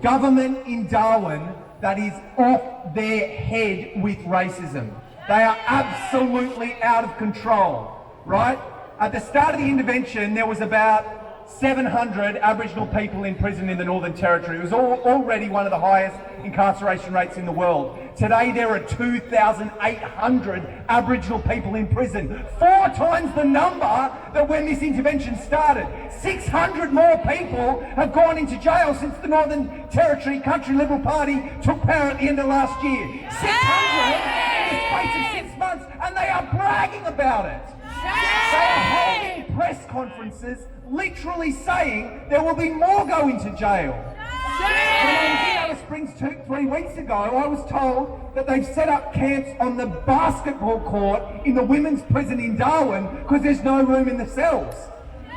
government in Darwin that is off their head with racism. They are absolutely out of control, right? At the start of the intervention, there was about 700 Aboriginal people in prison in the Northern Territory. It was already one of the highest incarceration rates in the world. Today, there are 2,800 Aboriginal people in prison, 4 times the number that when this intervention started. 600 more people have gone into jail since the Northern Territory Country Liberal Party took power at the end of last year. 600 in the space of 6 months, and they are bragging about it. They are holding press conferences literally saying there will be more going to jail. When I was in Alice Springs 3 weeks ago, I was told that they've set up camps on the basketball court in the women's prison in Darwin because there's no room in the cells.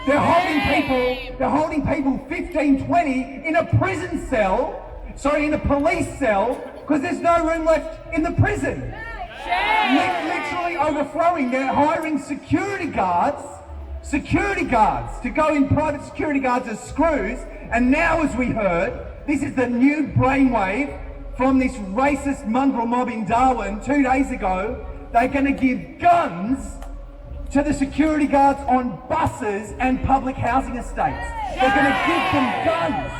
They're holding people 15, 20 in a prison cell, in a police cell, because there's no room left in the prison. Literally overflowing. They're hiring security guards to go in, private security guards as screws. And now, as we heard, this is the new brainwave from this racist mongrel mob in Darwin 2 days ago. They're going to give guns to the security guards on buses and public housing estates. They're going to give them guns,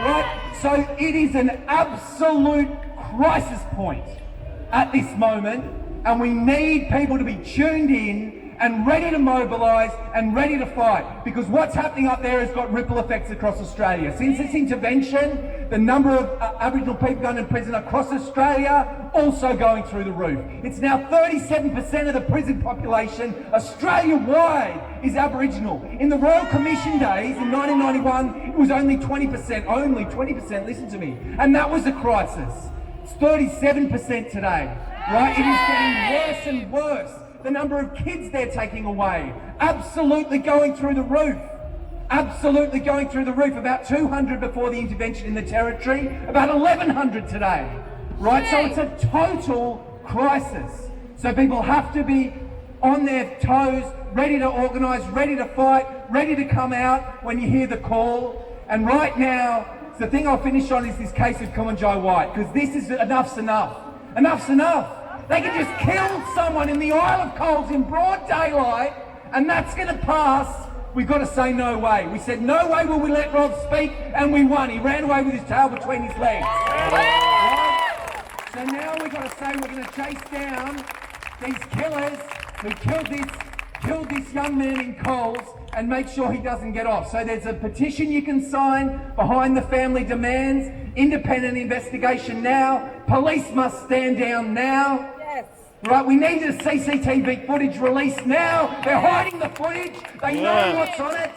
right? So it is an absolute crisis point at this moment, and we need people to be tuned in and ready to mobilise and ready to fight, because what's happening up there has got ripple effects across Australia. Since this intervention, the number of Aboriginal people going to prison across Australia also going through the roof. It's now 37% of the prison population Australia-wide is Aboriginal. In the Royal Commission days in 1991, it was only 20%, listen to me, and that was a crisis. It's 37% today, right? It is getting worse and worse. The number of kids they're taking away, absolutely going through the roof. Absolutely going through the roof. About 200 before the intervention in the Territory, about 1,100 today. Right, so it's a total crisis. So people have to be on their toes, ready to organise, ready to fight, ready to come out when you hear the call. And right now, the thing I'll finish on is this case of Kumanjai White, because this is enough's enough. Enough's enough. They can just kill someone in the Isle of Coles in broad daylight, and that's going to pass. We've got to say no way. We said no way will we let Rob speak, and we won. He ran away with his tail between his legs. Right? So now we've got to say we're going to chase down these killers who killed this young man in Coles and make sure he doesn't get off. So there's a petition you can sign behind the family demands. Independent investigation now. Police must stand down now. Right, we need the CCTV footage released now. They're hiding the footage. They know what's on it.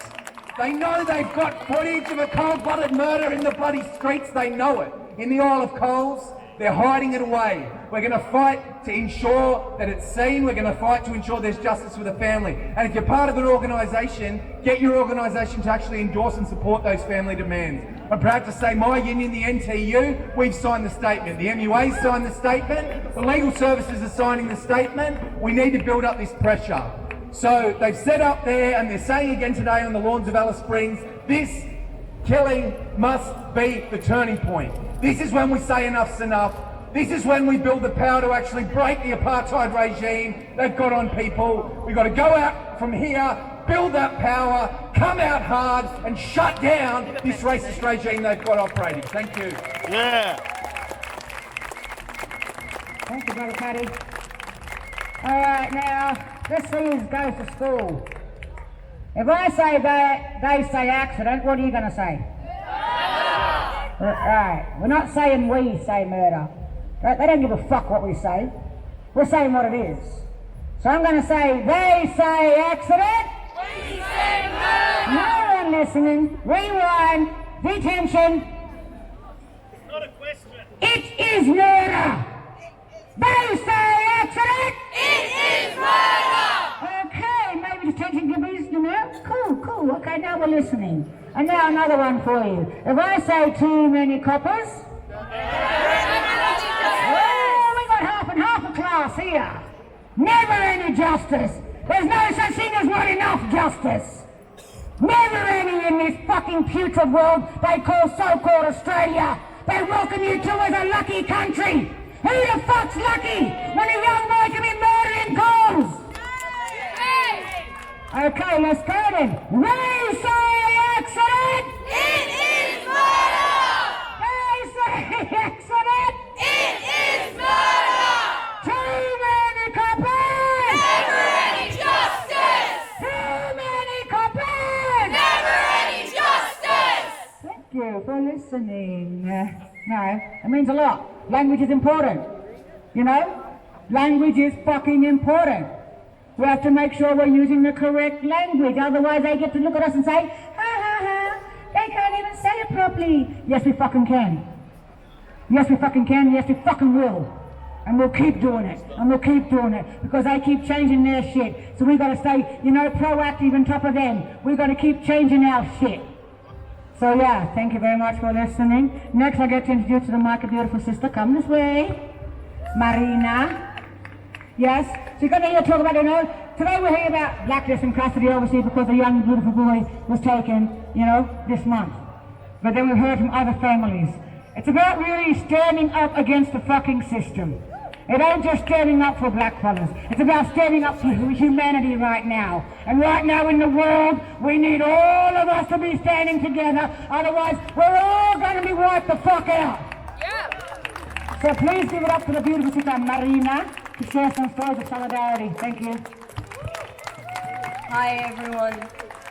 They know they've got footage of a cold-blooded murder in the bloody streets. They know it. In the Isle of Coles, they're hiding it away. We're going to fight to ensure that it's seen. We're going to fight to ensure there's justice for the family. And if you're part of an organisation, get your organisation to actually endorse and support those family demands. I'm proud to say my union, the NTU, we've signed the statement. The MUA's signed the statement. The legal services are signing the statement. We need to build up this pressure. So they've set up there and they're saying again today on the lawns of Alice Springs, this killing must be the turning point. This is when we say enough's enough. This is when we build the power to actually break the apartheid regime they've got on people. We've got to go out from here, build that power, come out hard and shut down this racist regime they've got operating. Thank you. Yeah. Thank you, Brother Paddy. All right, now, let's see who goes to school. If I say they say accident, what are you going to say? Right, we're not saying we say murder. They don't give a fuck what we say. We're saying what it is. So I'm going to say, they say accident. We say murder. No one listening. Rewind. Detention. Not a question. It is murder. They say accident. It is murder. Okay, maybe detention can be used now. Cool. Okay, now we're listening. And now another one for you. If I say too many coppers. Oh, we got half and half a class here. Never any justice. There's no such thing as not enough justice. Never any in this fucking putrid world they call so-called Australia. They welcome you to as a lucky country. Who the fuck's lucky when a young boy can be murdered in calls? Okay, let's go then. They say accident. It is murder. They say accident. It is murder. Too many coppers. Never any justice. Too many coppers. Never any justice. Thank you for listening. No, it means a lot. Language is important. You know? Language is fucking important. We have to make sure we're using the correct language. Otherwise they get to look at us and say, ha, they can't even say it properly. Yes, we fucking can. Yes, we fucking can. Yes, we fucking will. And we'll keep doing it. And we'll keep doing it. Because they keep changing their shit. So we got to stay, proactive on top of them. We got to keep changing our shit. So yeah, thank you very much for listening. Next I get to introduce to the mic a beautiful sister. Come this way. Marina. Yes, so you're going to hear talk about, today we're hearing about blackness in custody, obviously, because a young, beautiful boy was taken, this month. But then we've heard from other families. It's about really standing up against the fucking system. It ain't just standing up for black fellas. It's about standing up for humanity right now. And right now in the world, we need all of us to be standing together. Otherwise, we're all going to be wiped the fuck out. Yeah. So please give it up to the beautiful sister Marina to share some stories of solidarity. Thank you. Hi everyone.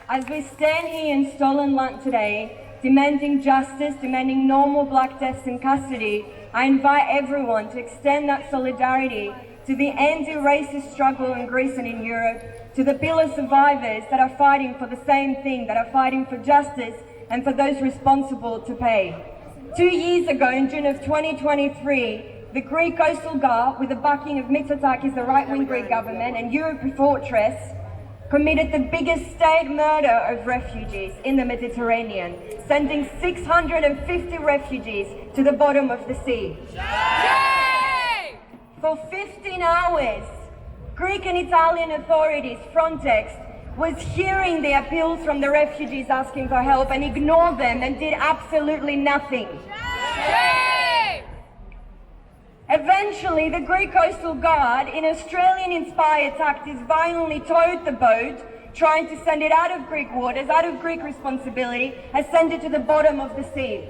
As we stand here in stolen land today, demanding justice, demanding normal black deaths in custody, I invite everyone to extend that solidarity to the anti-racist struggle in Greece and in Europe, to the pillar survivors that are fighting for the same thing, that are fighting for justice and for those responsible to pay. 2 years ago, in June of 2023, the Greek Coastal Guard, with the backing of Mitsotakis, the right-wing Greek government, and Europe Fortress, committed the biggest state murder of refugees in the Mediterranean, sending 650 refugees to the bottom of the sea. Yay! For 15 hours, Greek and Italian authorities, Frontex, was hearing the appeals from the refugees asking for help and ignored them and did absolutely nothing. Yay! Eventually, the Greek Coastal Guard, in Australian-inspired tactics, violently towed the boat, trying to send it out of Greek waters, out of Greek responsibility, and send it to the bottom of the sea.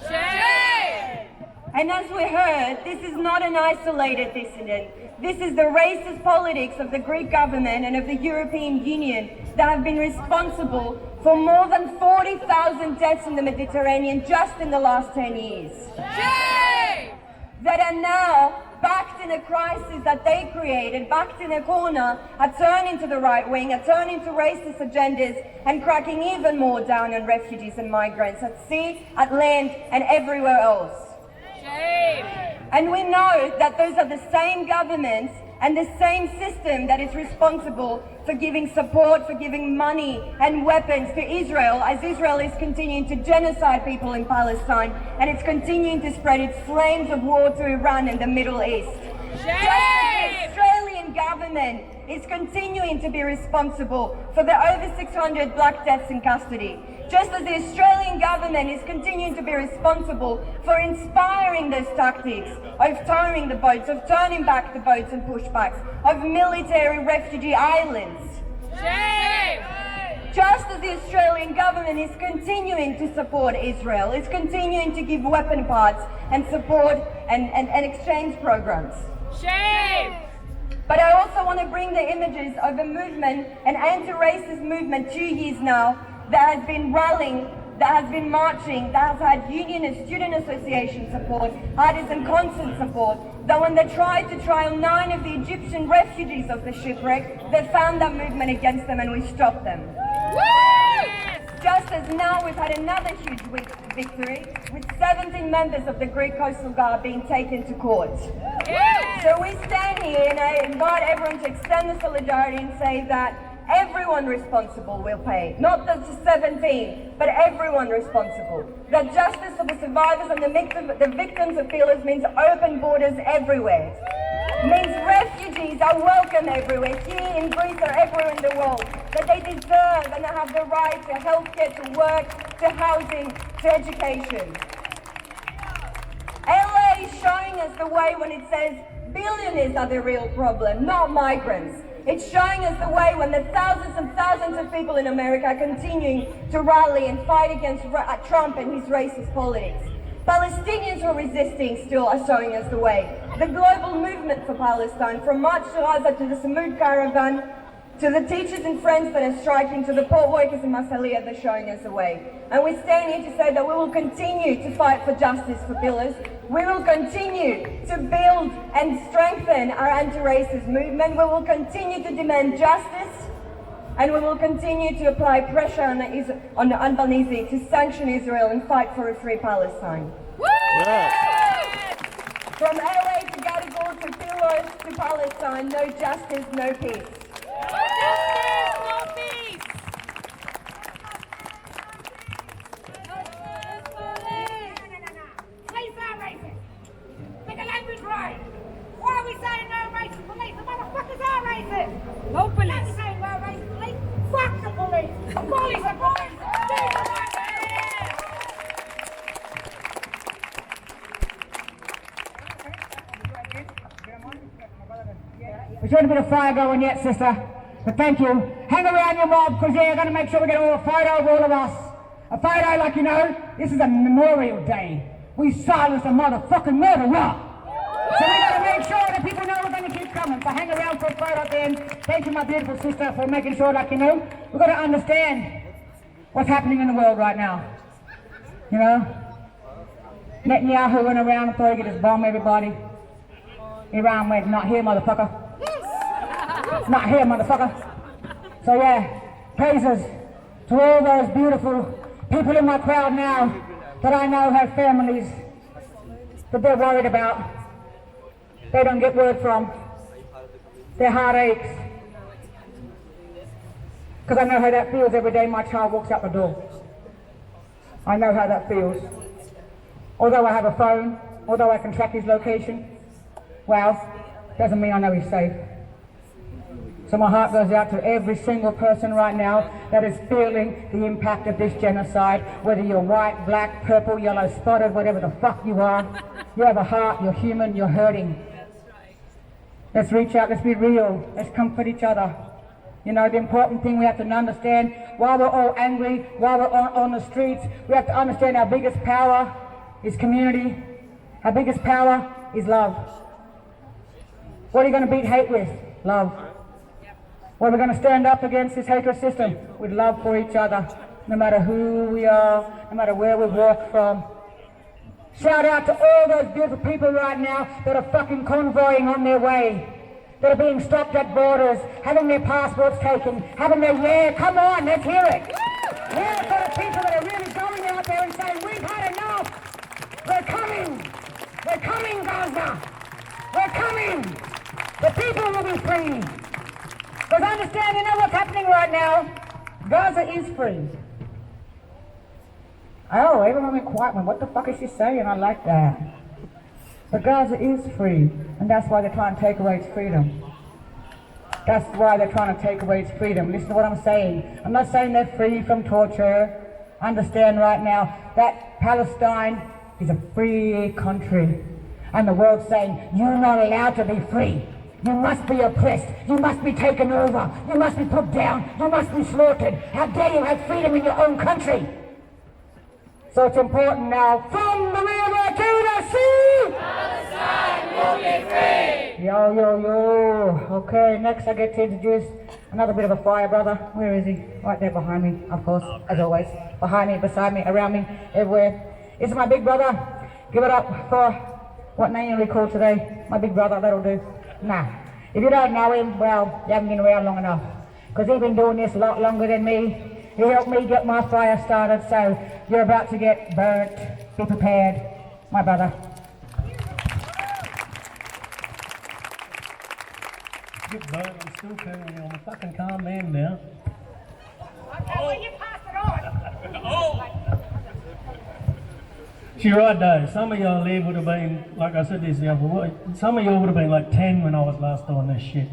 Shame! And as we heard, this is not an isolated incident. This is the racist politics of the Greek government and of the European Union that have been responsible for more than 40,000 deaths in the Mediterranean just in the last 10 years. Shame! That are now backed in a crisis that they created, backed in a corner, are turning to the right wing, are turning to racist agendas and cracking even more down on refugees and migrants at sea, at land and everywhere else. Shame! And we know that those are the same governments and the same system that is responsible for giving support, for giving money and weapons to Israel, as Israel is continuing to genocide people in Palestine and it's continuing to spread its flames of war to Iran and the Middle East. Shame! Just as the Australian government is continuing to be responsible for the over 600 black deaths in custody. Just as the Australian government is continuing to be responsible for inspiring those tactics of towing the boats, of turning back the boats and pushbacks, of military refugee islands. Shame! Just as the Australian government is continuing to support Israel, is continuing to give weapon parts and support and exchange programs. Shame! But I also want to bring the images of a movement, an anti-racist movement 2 years now, that has been rallying, that has been marching, that has had union and student association support, artisan concert support, that when they tried to trial 9 of the Egyptian refugees of the shipwreck, they found that movement against them and we stopped them. Just as now we've had another huge victory with 17 members of the Greek Coastal Guard being taken to court. So we stand here and I invite everyone to extend the solidarity and say that everyone responsible will pay. Not the 17, but everyone responsible. That justice for the survivors and the victims of pillars means open borders everywhere. Means refugees are welcome everywhere, here in Greece or everywhere in the world. That they deserve and they have the right to healthcare, to work, to housing, to education. LA is showing us the way when it says billionaires are the real problem, not migrants. It's showing us the way when the thousands and thousands of people in America are continuing to rally and fight against Trump and his racist politics. Palestinians who are resisting still are showing us the way. The global movement for Palestine, from March to Gaza to the Samud Caravan, to the teachers and friends that are striking, to the port workers in Massalia, they're showing us the way. And we stand here to say that we will continue to fight for justice for pillars. We will continue to build and strengthen our anti-racist movement. We will continue to demand justice. And we will continue to apply pressure on Albanese to sanction Israel and fight for a free Palestine. From LA to Gadigal to Pillars to Palestine, no justice, no peace. No justice, no peace! Police are racist. Make the language right. Why are we saying no racist police? The motherfuckers are racist. No police. Let's say no racist police. Fuck the police. The police are police. These are my We shouldn't have been a fire going yet, sister. But thank you. Hang around your mob, because yeah, you're going to make sure we get a photo of all of us. A photo like, you know, this is a Memorial Day. We silenced a motherfucking murderer. So we got to make sure that people know we're going to keep coming. So hang around for a photo at the end. Thank you, my beautiful sister, for making sure, like, you know, we've got to understand what's happening in the world right now. You know? Netanyahu went around and thought he could just bomb everybody. Iran went, not here, motherfucker. Not here, motherfucker. So yeah, praises to all those beautiful people in my crowd now that I know have families that they're worried about. They don't get word from. Their heart aches. Because I know how that feels every day my child walks out the door. I know how that feels. Although I have a phone, although I can track his location, well, doesn't mean I know he's safe. So my heart goes out to every single person right now that is feeling the impact of this genocide, whether you're white, black, purple, yellow, spotted, whatever the fuck you are. You have a heart, you're human, you're hurting. Let's reach out, let's be real, let's comfort each other. You know, the important thing we have to understand, while we're all angry, while we're on the streets, we have to understand our biggest power is community. Our biggest power is love. What are you going to beat hate with? Love. Well, we're going to stand up against this hatred system with love for each other, no matter who we are, no matter where we walk from. Shout out to all those beautiful people right now that are fucking convoying on their way, that are being stopped at borders, having their passports taken, having their, yeah, come on, let's hear it. We're for the people that are really going out there and saying, we've had enough. We're coming, Gaza. We're coming. The people will be free. Because understand, you know what's happening right now? Gaza is free. Oh, everyone went quiet. What the fuck is she saying? I like that. But Gaza is free. And that's why they're trying to take away its freedom. That's why they're trying to take away its freedom. Listen to what I'm saying. I'm not saying they're free from torture. Understand right now that Palestine is a free country. And the world's saying, you're not allowed to be free. You must be oppressed. You must be taken over. You must be put down. You must be slaughtered. How dare you have freedom in your own country? So it's important now, from the river to the sea, Palestine will be free. Yo, yo, yo. Okay, next I get to introduce another bit of a fire brother. Where is he? Right there behind me, of course, as always. Behind me, beside me, around me, everywhere. This is my big brother. Give it up for what name we call today. My big brother, that'll do. Nah. If you don't know him, well, you haven't been around long enough. Because he's been doing this a lot longer than me. He helped me get my fire started, so you're about to get burnt. Be prepared, my brother. Get burnt, I'm still carrying on. I'm a fucking calm man now. Okay, well, you pass it on. You're right though, some of y'all there would have been, like I said this the other week, some of y'all would have been like 10 when I was last doing this shit.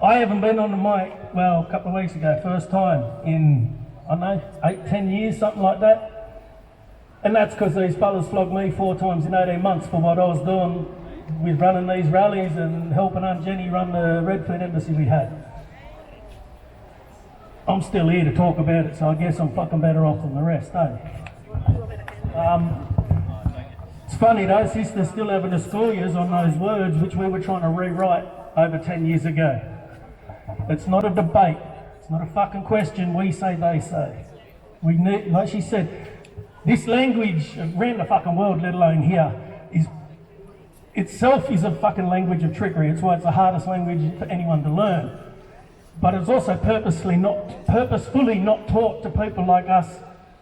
I haven't been on the mic, well, a couple of weeks ago, first time in, I don't know, 8-10 years, something like that. And that's because these fellas flogged me 4 times in 18 months for what I was doing with running these rallies and helping Aunt Jenny run the Redfern embassy we had. I'm still here to talk about it, so I guess I'm fucking better off than the rest, eh? It's funny though, sister's still having to school years on those words which we were trying to rewrite over 10 years ago. It's not a debate, it's not a fucking question, we say, they say. We need, like she said, this language around the fucking world, let alone here, is itself is a fucking language of trickery. It's why it's the hardest language for anyone to learn. But it's also purposefully not taught to people like us,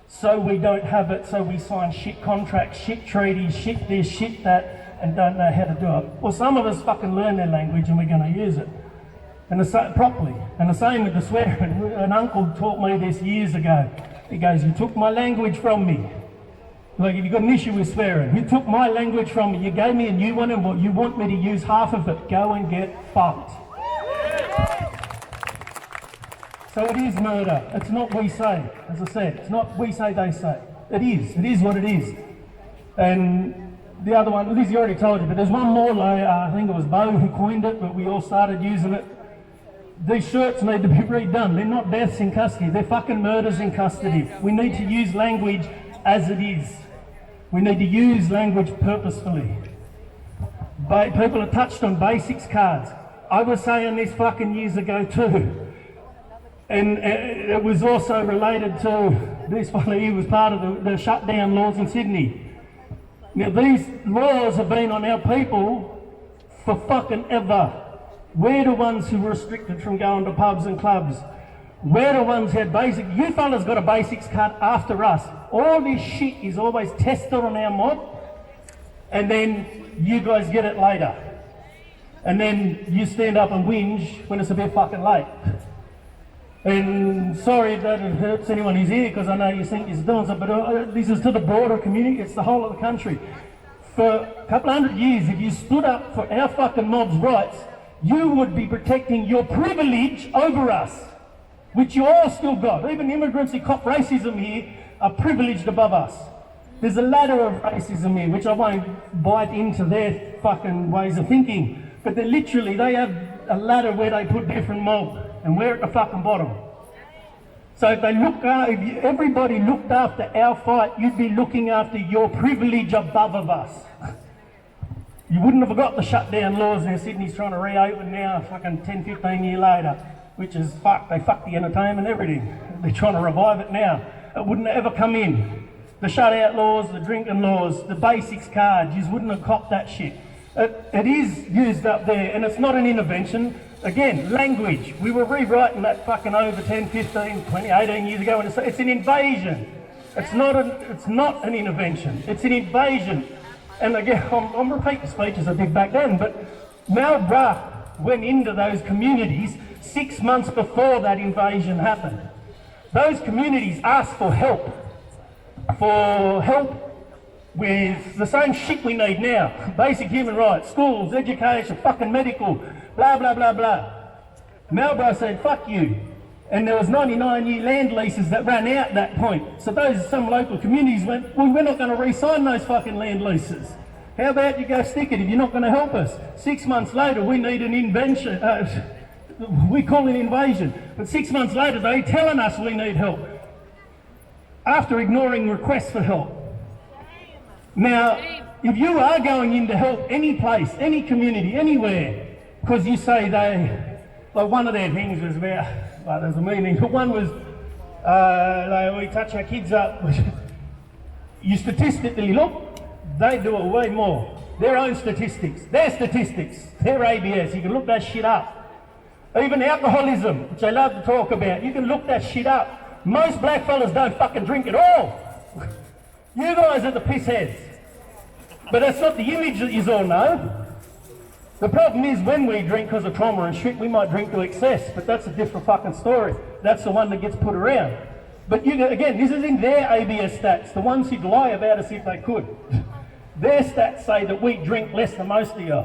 so we don't have it, so we sign shit contracts, shit treaties, shit this, shit that, and don't know how to do it. Well, some of us fucking learn their language and we're going to use it. And properly. And the same with the swearing. An uncle taught me this years ago. He goes, you took my language from me. Like, if you've got an issue with swearing, you took my language from me, you gave me a new one, and what you want me to use half of it, go and get fucked. So it is murder. It's not we say, as I said. It's not we say, they say. It is what it is. And the other one, Lizzie already told you, but there's one more, I think it was Bo who coined it, but we all started using it. These shirts need to be redone. They're not deaths in custody, they're fucking murders in custody. We need to use language as it is. We need to use language purposefully. People have touched on basics cards. I was saying this fucking years ago too. And it was also related to this one. He was part of the shutdown laws in Sydney. Now these laws have been on our people for fucking ever. We're the ones who were restricted from going to pubs and clubs. We're the ones who had basic. You fellas got a basics card after us. All this shit is always tested on our mob, and then you guys get it later. And then you stand up and whinge when it's a bit fucking late. And sorry if that hurts anyone who's here, because I know you think you're doing something, but this is to the broader community, it's the whole of the country. For a couple of 100 years, if you stood up for our fucking mob's rights, you would be protecting your privilege over us, which you all still got. Even immigrants who cop racism here are privileged above us. There's a ladder of racism here, which I won't bite into their fucking ways of thinking, but they have a ladder where they put different mob, and we're at the fucking bottom. So if everybody looked after our fight, you'd be looking after your privilege above of us. You wouldn't have got the shutdown laws now. Sydney's trying to reopen now, fucking 10, 15 years later, which is fucked. They fucked the entertainment and everything. They're trying to revive it now. It wouldn't have ever come in. The shutout laws, the drinking laws, the basics cards, you wouldn't have copped that shit. It is used up there, and it's not an intervention. Again, language. We were rewriting that fucking over 10, 15, 20, 18 years ago, and it's an invasion. It's not an intervention. It's an invasion. And again, I'm repeating speeches I did back then, but Mal Ruff went into those communities 6 months before that invasion happened. Those communities asked for help with the same shit we need now. Basic human rights, schools, education, fucking medical, blah, blah, blah, blah. Marlborough said, fuck you. And there was 99-year land leases that ran out at that point. So some local communities went, well, we're not going to re-sign those fucking land leases. How about you go stick it if you're not going to help us? 6 months later, we need an invention. We call it invasion. But 6 months later, they're telling us we need help. After ignoring requests for help. Now, if you are going in to help any place, any community, anywhere, because you say like one of their things was about, well, there's a meaning, but one was, like we touch our kids up. You statistically look, they do it way more. Their own statistics, their ABS, you can look that shit up. Even alcoholism, which I love to talk about, you can look that shit up. Most black fellas don't fucking drink at all. You guys are the pissheads. But that's not the image that you all know. The problem is when we drink because of trauma and shit, we might drink to excess, but that's a different fucking story. That's the one that gets put around. But again, this is in their ABS stats, the ones who'd lie about us if they could. Their stats say that we drink less than most of you.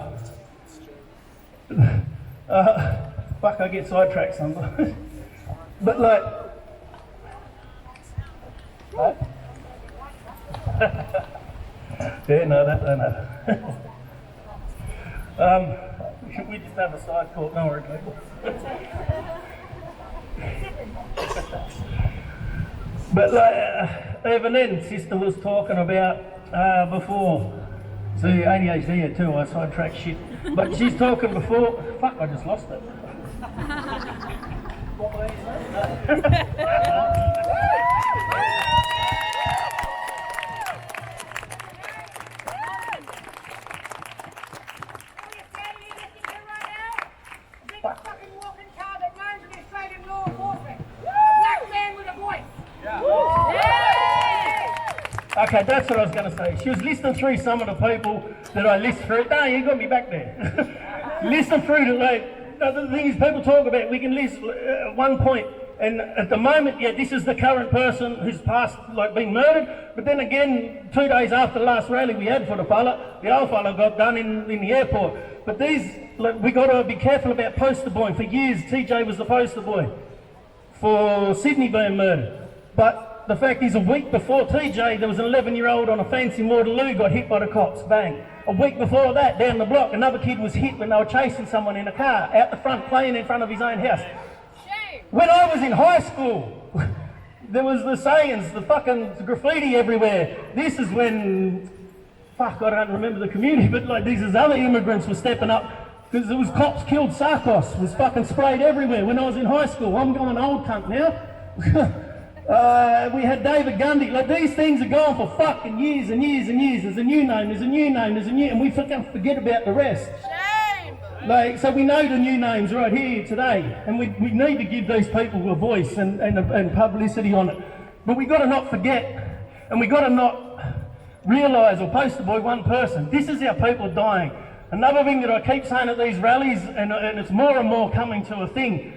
Fuck, I get sidetracked sometimes. But like... Yeah, no, we just have a side talk, don't worry, people. But like, even then, sister was talking about before. See, ADHD here too, I sidetrack shit. But she's talking before. Fuck, I just lost it. What were you saying? Okay, that's what I was going to say. She was listening through some of the people that I list through. No, you got me back there. Listen through to like, the thing is people talk about, we can list one point. And at the moment, yeah, this is the current person who's passed, like been murdered. But then again, 2 days after the last rally we had for the old fella got done in the airport. But these, like, we got to be careful about poster boying. For years, TJ was the poster boy for Sydney being murdered. But the fact is, a week before TJ, there was an 11-year-old on a fence in Waterloo got hit by the cops, bang. A week before that, down the block, another kid was hit when they were chasing someone in a car, out the front, playing in front of his own house. When I was in high school, there was the sayings, the fucking graffiti everywhere. This is when, fuck, I don't remember the community, but like these other immigrants were stepping up, because there was cops killed, Sarkos was fucking sprayed everywhere when I was in high school. I'm going old cunt now. We had David Gundy. Like, these things are going for fucking years and years and years. There's a new name, and we fucking forget about the rest. Shame! Like, so we know the new names right here today, and we need to give these people a voice and publicity on it. But we got to not forget, and we got to not realise or poster boy one person. This is our people dying. Another thing that I keep saying at these rallies, and it's more and more coming to a thing,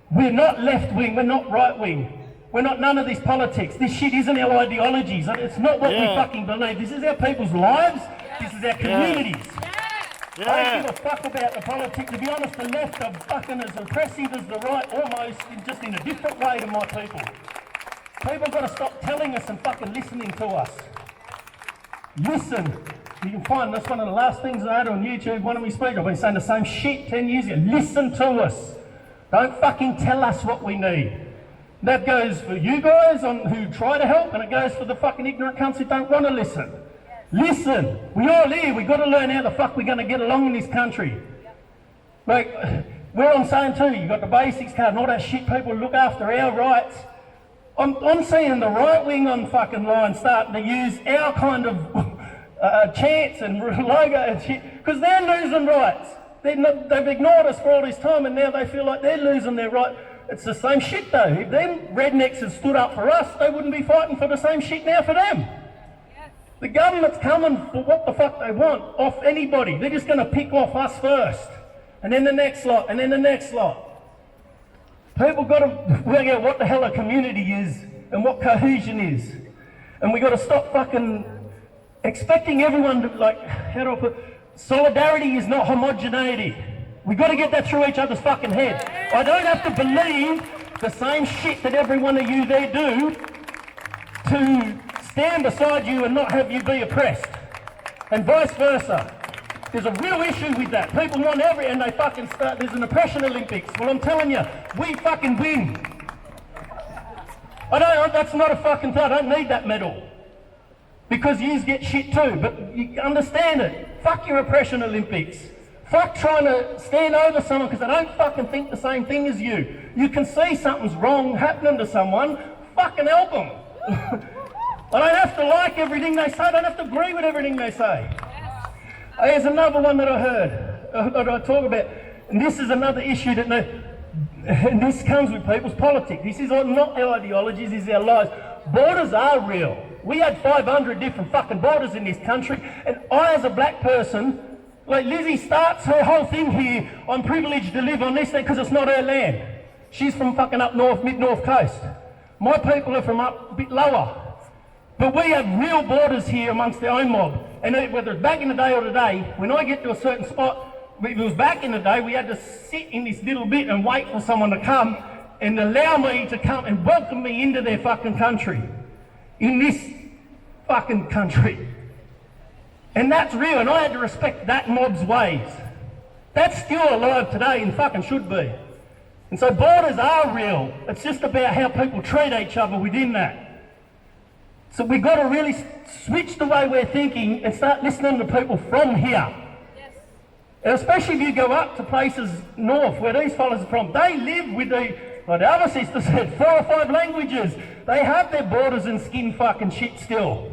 we're not left wing, we're not right wing. We're not none of this politics. This shit isn't our ideologies. It's not what we fucking believe. This is our people's lives. This is our communities. I don't give a fuck about the politics. To be honest, the left are fucking as oppressive as the right, almost, just in a different way to my people. People got to stop telling us and fucking listening to us. Listen. You can find, that's one of the last things I had on YouTube, one of my speakers. I've been saying the same shit 10 years ago. Listen to us. Don't fucking tell us what we need. That goes for you guys who try to help, and it goes for the fucking ignorant cunts who don't want to listen. Listen, we all here, we've got to learn how the fuck we're going to get along in this country. Like, we're on saying too, you've got the basics card and all that shit, people look after our rights. I'm seeing the right wing on fucking line starting to use our kind of chants and logo and shit, because they're losing rights. They've ignored us for all this time, and now they feel like they're losing their right. It's the same shit though. If them rednecks had stood up for us, they wouldn't be fighting for the same shit now for them. Yes. The government's coming for what the fuck they want off anybody. They're just going to pick off us first. And then the next lot, and then the next lot. People got to work out what the hell a community is and what cohesion is. And we got to stop fucking expecting everyone to, like, how do I put, solidarity is not homogeneity. We've got to get that through each other's fucking heads. I don't have to believe the same shit that every one of you there do to stand beside you and not have you be oppressed. And vice versa. There's a real issue with that. People want and they fucking start, there's an oppression Olympics. Well, I'm telling you, we fucking win. That's not a fucking thing. I don't need that medal. Because yous get shit too, but you understand it. Fuck your oppression Olympics. Fuck trying to stand over someone because they don't fucking think the same thing as you. You can see something's wrong happening to someone, fucking help them. I don't have to like everything they say, I don't have to agree with everything they say. There's another one that I heard, that I talk about, and this is another issue that, and this comes with people's politics. This is not our ideologies, this is our lives. Borders are real. We had 500 different fucking borders in this country, and I as a black person, like Lizzie starts her whole thing here, I'm privileged to live on this thing because it's not her land. She's from fucking up north, mid-north coast. My people are from up a bit lower. But we have real borders here amongst our own mob. And whether it's back in the day or today, when I get to a certain spot, if it was back in the day, we had to sit in this little bit and wait for someone to come and allow me to come and welcome me into their fucking country. In this fucking country. And that's real, and I had to respect that mob's ways. That's still alive today and fucking should be. And so borders are real. It's just about how people treat each other within that. So we've got to really switch the way we're thinking and start listening to people from here. Yes. And especially if you go up to places north where these fellas are from, they live with like the other sister said, 4 or 5 languages. They have their borders and skin fucking shit still.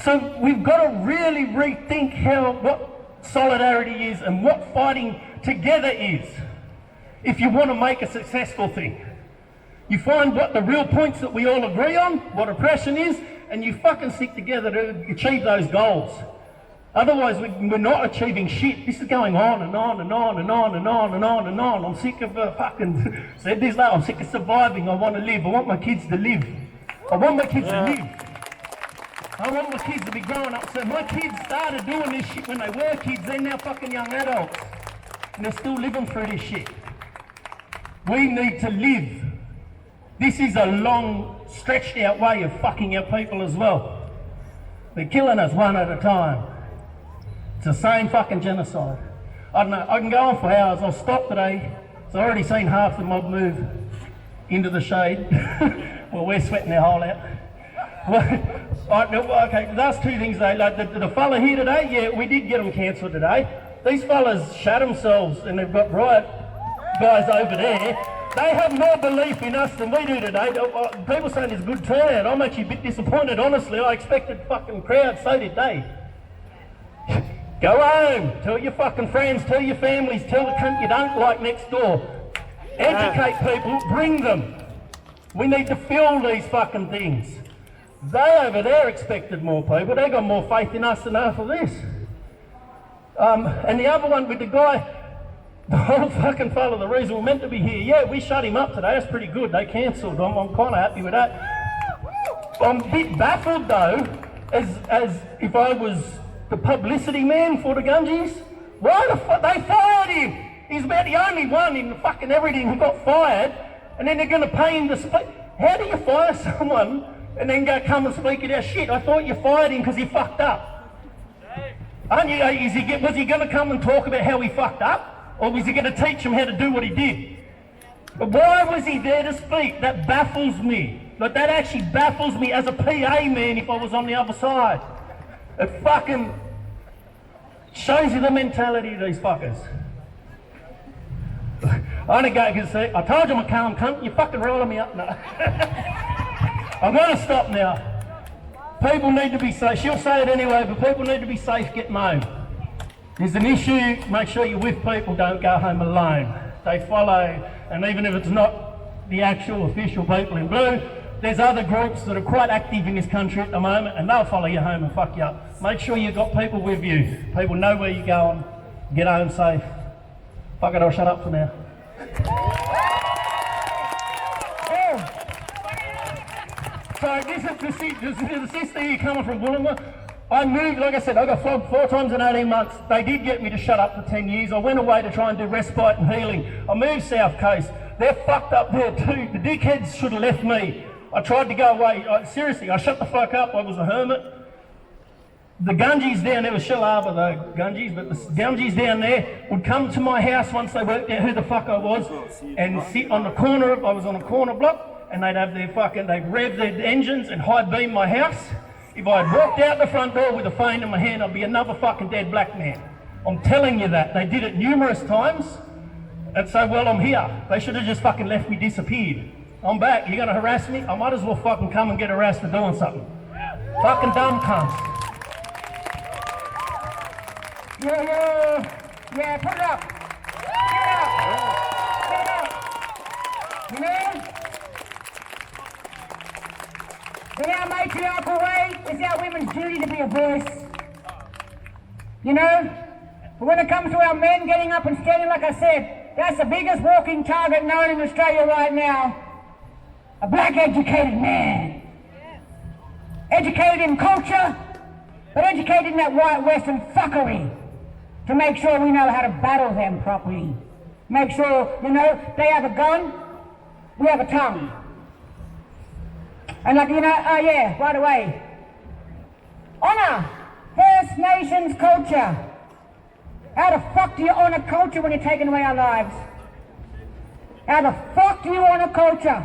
So we've got to really rethink what solidarity is and what fighting together is if you want to make a successful thing. You find what the real points that we all agree on, what oppression is, and you fucking stick together to achieve those goals. Otherwise, we're not achieving shit. This is going on and on and on and on and on and on and on. I'm sick of fucking, said this now, I'm sick of surviving. I want to live. I want my kids to live. I want my kids to live. I want my kids to be growing up. So my kids started doing this shit when they were kids. They're now fucking young adults. And they're still living through this shit. We need to live. This is a long, stretched out way of fucking our people as well. They're killing us one at a time. It's the same fucking genocide. I don't know, I can go on for hours. I'll stop today. So I've already seen half the mob move into the shade. Well, we're sweating our hole out. Okay, that's 2 things though. Like the fella here today, yeah, we did get them cancelled today. These fellas shut themselves and they've got riot guys over there. They have more belief in us than we do today. People saying there's good turnout. I'm actually a bit disappointed, honestly. I expected fucking crowds, so did they. Go home, tell your fucking friends, tell your families, tell the cunt you don't like next door. Educate people, bring them. We need to fill these fucking things. They over there expected more people. They got more faith in us than half of this. And the other one with the guy, the whole fucking fella, the reason we're meant to be here, yeah, we shut him up today, that's pretty good, they cancelled, I'm kind of happy with that. I'm a bit baffled though, as if I was the publicity man for the Gungies. Why the fuck, they fired him! He's about the only one in fucking everything who got fired, and then they're going to pay him to speak. How do you fire someone and then go come and speak of their shit? I thought you fired him because he fucked up. Aren't you, was he going to come and talk about how he fucked up? Or was he going to teach him how to do what he did? But why was he there to speak? That baffles me. Like, that actually baffles me as a PA man if I was on the other side. It fucking shows you the mentality of these fuckers. I only go because I told you I'm a calm cunt, you fucking rolling me up now. I'm going to stop now. People need to be safe. She'll say it anyway, but people need to be safe getting home. There's an issue, make sure you're with people, don't go home alone. They follow, and even if it's not the actual official people in blue, there's other groups that are quite active in this country at the moment, and they'll follow you home and fuck you up. Make sure you've got people with you. People know where you're going. Get home safe. Fuck it, I'll shut up for now. So this is the sister here coming from Wollongong. I moved, like I said, I got flogged 4 times in 18 months. They did get me to shut up for 10 years. I went away to try and do respite and healing. I moved South Coast. They're fucked up there too. The dickheads should have left me. I tried to go away. Seriously, I shut the fuck up. I was a hermit. The Gungies down there, Shillaba, the Gungies, but the Gungies down there would come to my house once they worked out who the fuck I was and sit on the corner, I was on a corner block, and they'd have their they'd rev their engines and high beam my house. If I had walked out the front door with a phone in my hand, I'd be another fucking dead black man. I'm telling you that. They did it numerous times, and so, well, I'm here. They should have just fucking left me disappeared. I'm back. You're going to harass me? I might as well fucking come and get harassed for doing something. Fucking dumb cunts. Yeah, put it up. Get it up. You know? In our matriarchal way, it's our women's duty to be a voice. You know? But when it comes to our men getting up and standing, like I said, that's the biggest walking target known in Australia right now. A black educated man. Educated in culture, but educated in that white Western fuckery. To make sure we know how to battle them properly. Make sure, you know, they have a gun, we have a tongue. And like, you know, oh yeah, right away. Honour First Nations culture. How the fuck do you honour culture when you're taking away our lives? How the fuck do you honour culture?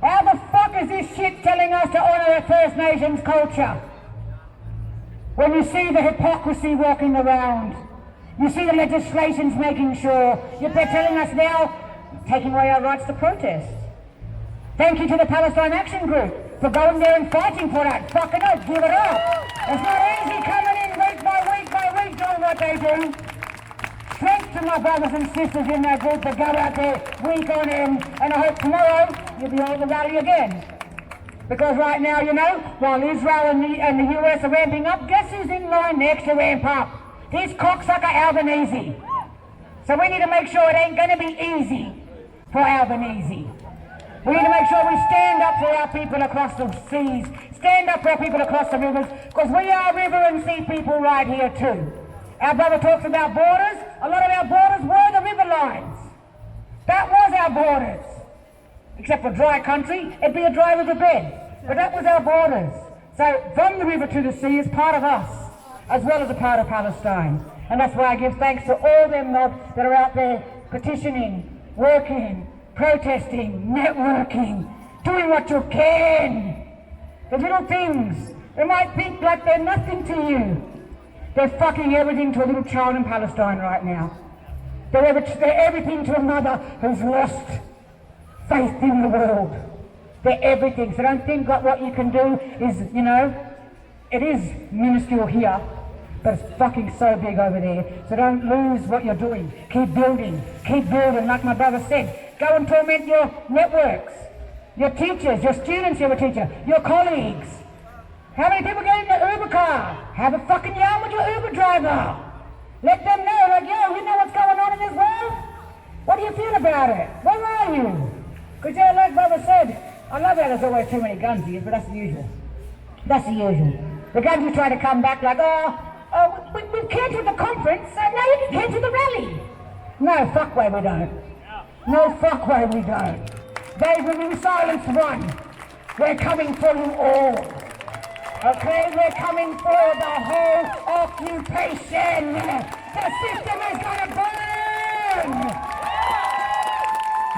How the fuck is this shit telling us to honour the First Nations culture? When you see the hypocrisy walking around, you see the legislations making sure, they're telling us now, taking away our rights to protest. Thank you to the Palestine Action Group for going there and fighting for that. Fucking oath, give it up. It's not easy coming in week by week doing what they do. Strength to my brothers and sisters in that group that go out there week on end, and I hope tomorrow you'll be able to rally again. Because right now, you know, while Israel and the US are ramping up, guess who's in line next to ramp up? This cocksucker Albanese. So we need to make sure it ain't going to be easy for Albanese. We need to make sure we stand up for our people across the seas, stand up for our people across the rivers, because we are river and sea people right here too. Our brother talks about borders. A lot of our borders were the river lines. That was our borders. Except for dry country, it'd be a dry river bed. But that was our borders. So from the river to the sea is part of us, as well as a part of Palestine. And that's why I give thanks to all them that are out there petitioning, working, protesting, networking, doing what you can. The little things, they might think like they're nothing to you. They're fucking everything to a little child in Palestine right now. They're everything to a mother who's lost faith in the world. They're everything. So don't think that what you can do is, you know, it is minuscule here, but it's fucking so big over there. So don't lose what you're doing. Keep building. Keep building. Like my brother said, go and torment your networks, your teachers, your students you're a teacher, your colleagues. How many people get in the Uber car? Have a fucking yarn with your Uber driver. Let them know, like, yo, you know what's going on in this world? What do you feel about it? Where are you? Because, yeah, like brother said, I love how there's always too many guns here, but that's the usual. That's the usual. The guns try to come back like, we've cancelled the conference, so now you can cancel the rally. No, fuck way we don't. No, fuck way we don't. They will be silence one. We're coming for you all. Okay, we're coming for the whole occupation. The system is gonna burn.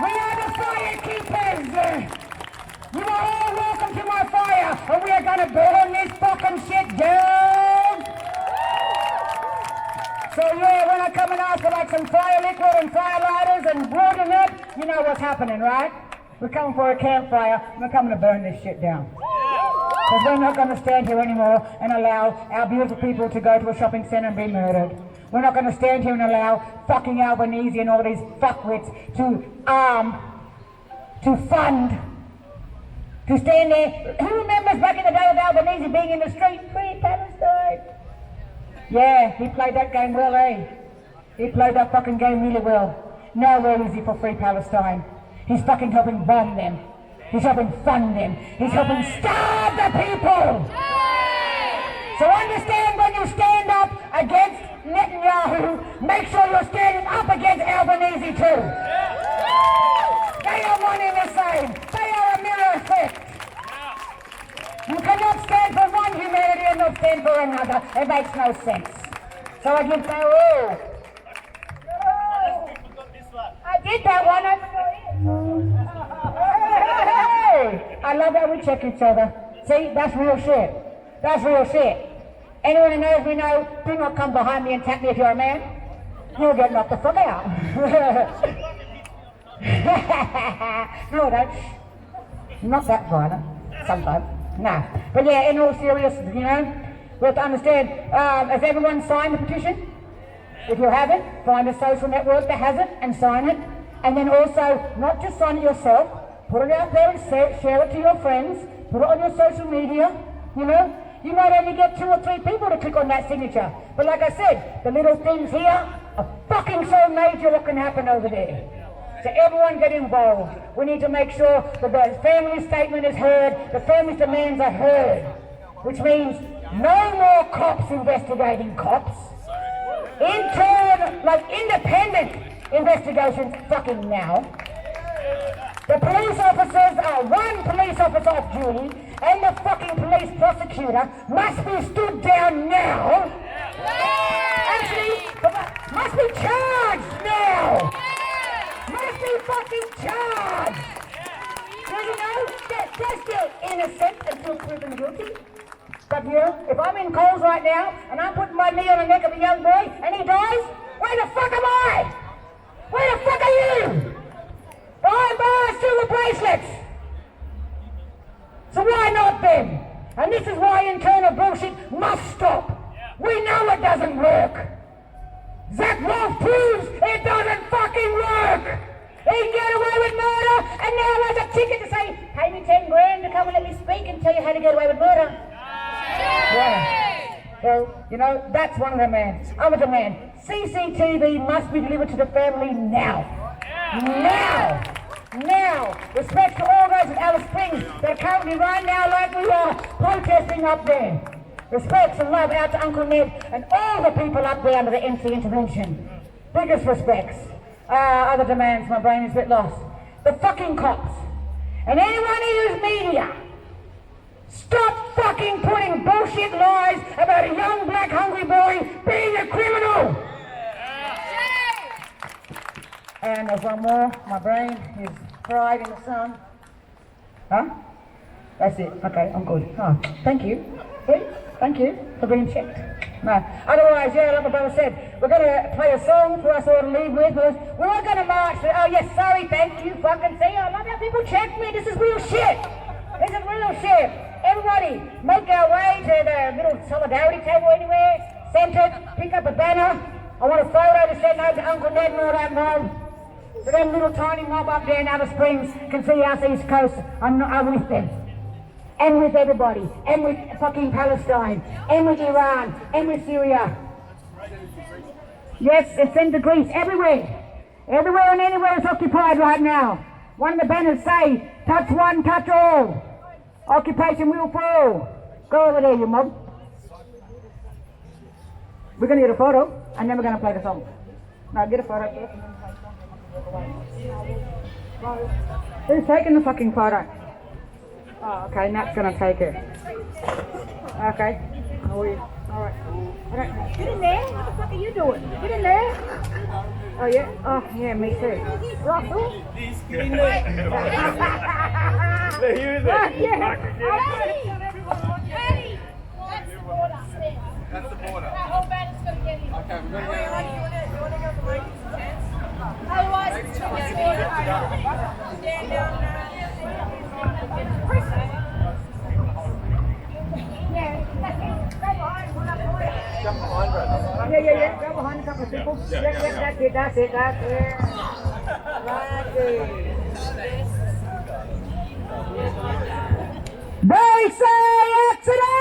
We are the fire keepers. You are all welcome to my fire, and we are gonna burn this fucking shit down. So yeah, when I come and ask for like some fire liquid and fire lighters and wood and that, you know what's happening, right? We're coming for a campfire, and we're coming to burn this shit down. Because we're not going to stand here anymore and allow our beautiful people to go to a shopping centre and be murdered. We're not going to stand here and allow fucking Albanese and all these fuckwits to fund, to stand there. Who remembers back in the day of Albanese being in the street? Free Palestine. Yeah, he played that game well, eh? He played that fucking game really well. Now where is he for Free Palestine? He's fucking helping bomb them. He's helping fund them. He's helping starve the people. So understand when you stand up against Netanyahu, make sure you're standing up against Albanese too. They are one and the same. They are a mirror effect. You cannot stand for one humanity and not stand for another. It makes no sense. So I give my all. I did that one. Hey! I love how we check each other. See, that's real shit. That's real shit. Anyone who knows me know, do not come behind me and tap me if you're a man. You'll get knocked the fuck out. No, don't. Not that violent. Sometimes. No. But yeah, in all seriousness, you know, we have to understand, has everyone signed the petition? If you haven't, find a social network that has it and sign it. And then also, not just sign it yourself, put it out there and share it to your friends, put it on your social media, you know. You might only get 2 or 3 people to click on that signature. But like I said, the little things here are fucking so major what can happen over there. So everyone get involved. We need to make sure that the family statement is heard, the family's demands are heard. Which means no more cops investigating cops. Independent investigations fucking now. The police officers are one police officer off duty, and the fucking police prosecutor must be stood down now. Actually, must be charged now. Must be fucking charged. You know, they're still innocent until proven guilty. But you know, if I'm in Coles right now, and I'm putting my knee on the neck of a young boy, and he dies, where the fuck am I? Where the fuck are you? Behind bars, silver bracelets. So why not them? And this is why internal bullshit must stop. We know it doesn't work. Zach Wolf proves it doesn't fucking work. He get away with murder, and now has a ticket to say, pay me 10 grand to come and let me speak and tell you how to get away with murder. Yeah. So, you know, that's one of the demands. Other demand, CCTV must be delivered to the family now. Now! Now! Respect to all those in Alice Springs that are currently right now, like we are, protesting up there. Respects and love out to Uncle Ned and all the people up there under the MC intervention. Biggest respects. Other demands, my brain is a bit lost. The fucking cops. And anyone who uses media. Stop fucking putting bullshit lies about a young black hungry boy being a criminal! And there's one more. My brain is fried in the sun. Huh? That's it. Okay, I'm good. Oh, thank you. Please, thank you for being checked. No. Otherwise, yeah, like my brother said, we're going to play a song for us all to leave with. We're not going to march. Oh, yes, sorry, thank you. Fucking see, I love how people check me. This is real shit. This is real shit. Everybody, make our way to the little solidarity table anywhere. Centre, pick up a banner. I want a photo to send over to Uncle Ned and all that mob. So them little tiny mob up there in Alice Springs can see us East Coast. I'm with them. And with everybody. And with fucking Palestine. And with Iran. And with Syria. Yes, it's in the Greece. Everywhere. Everywhere and anywhere is occupied right now. One of the banners say, touch one, touch all. Occupation will fall. Go over there, you mob. We're going to get a photo, and then we're going to play the song. Now get a photo first. Who's taking the fucking photo? Oh, okay, Nat's going to take it. Okay. Alright. Get in there. What the fuck are you doing? Get in there. Oh, yeah? Oh, yeah, me too. Russell? Get in there. There he is. Yeah. Hey! That's the border. That's the border. That whole banner's going to get in. Okay, we're going to go. You want to go for Mikey's chance? Otherwise, it's too much border. Stand down now. Jump behind, bro. Yeah. Go behind a couple of people. Yeah, that's it. Right there. They say accident!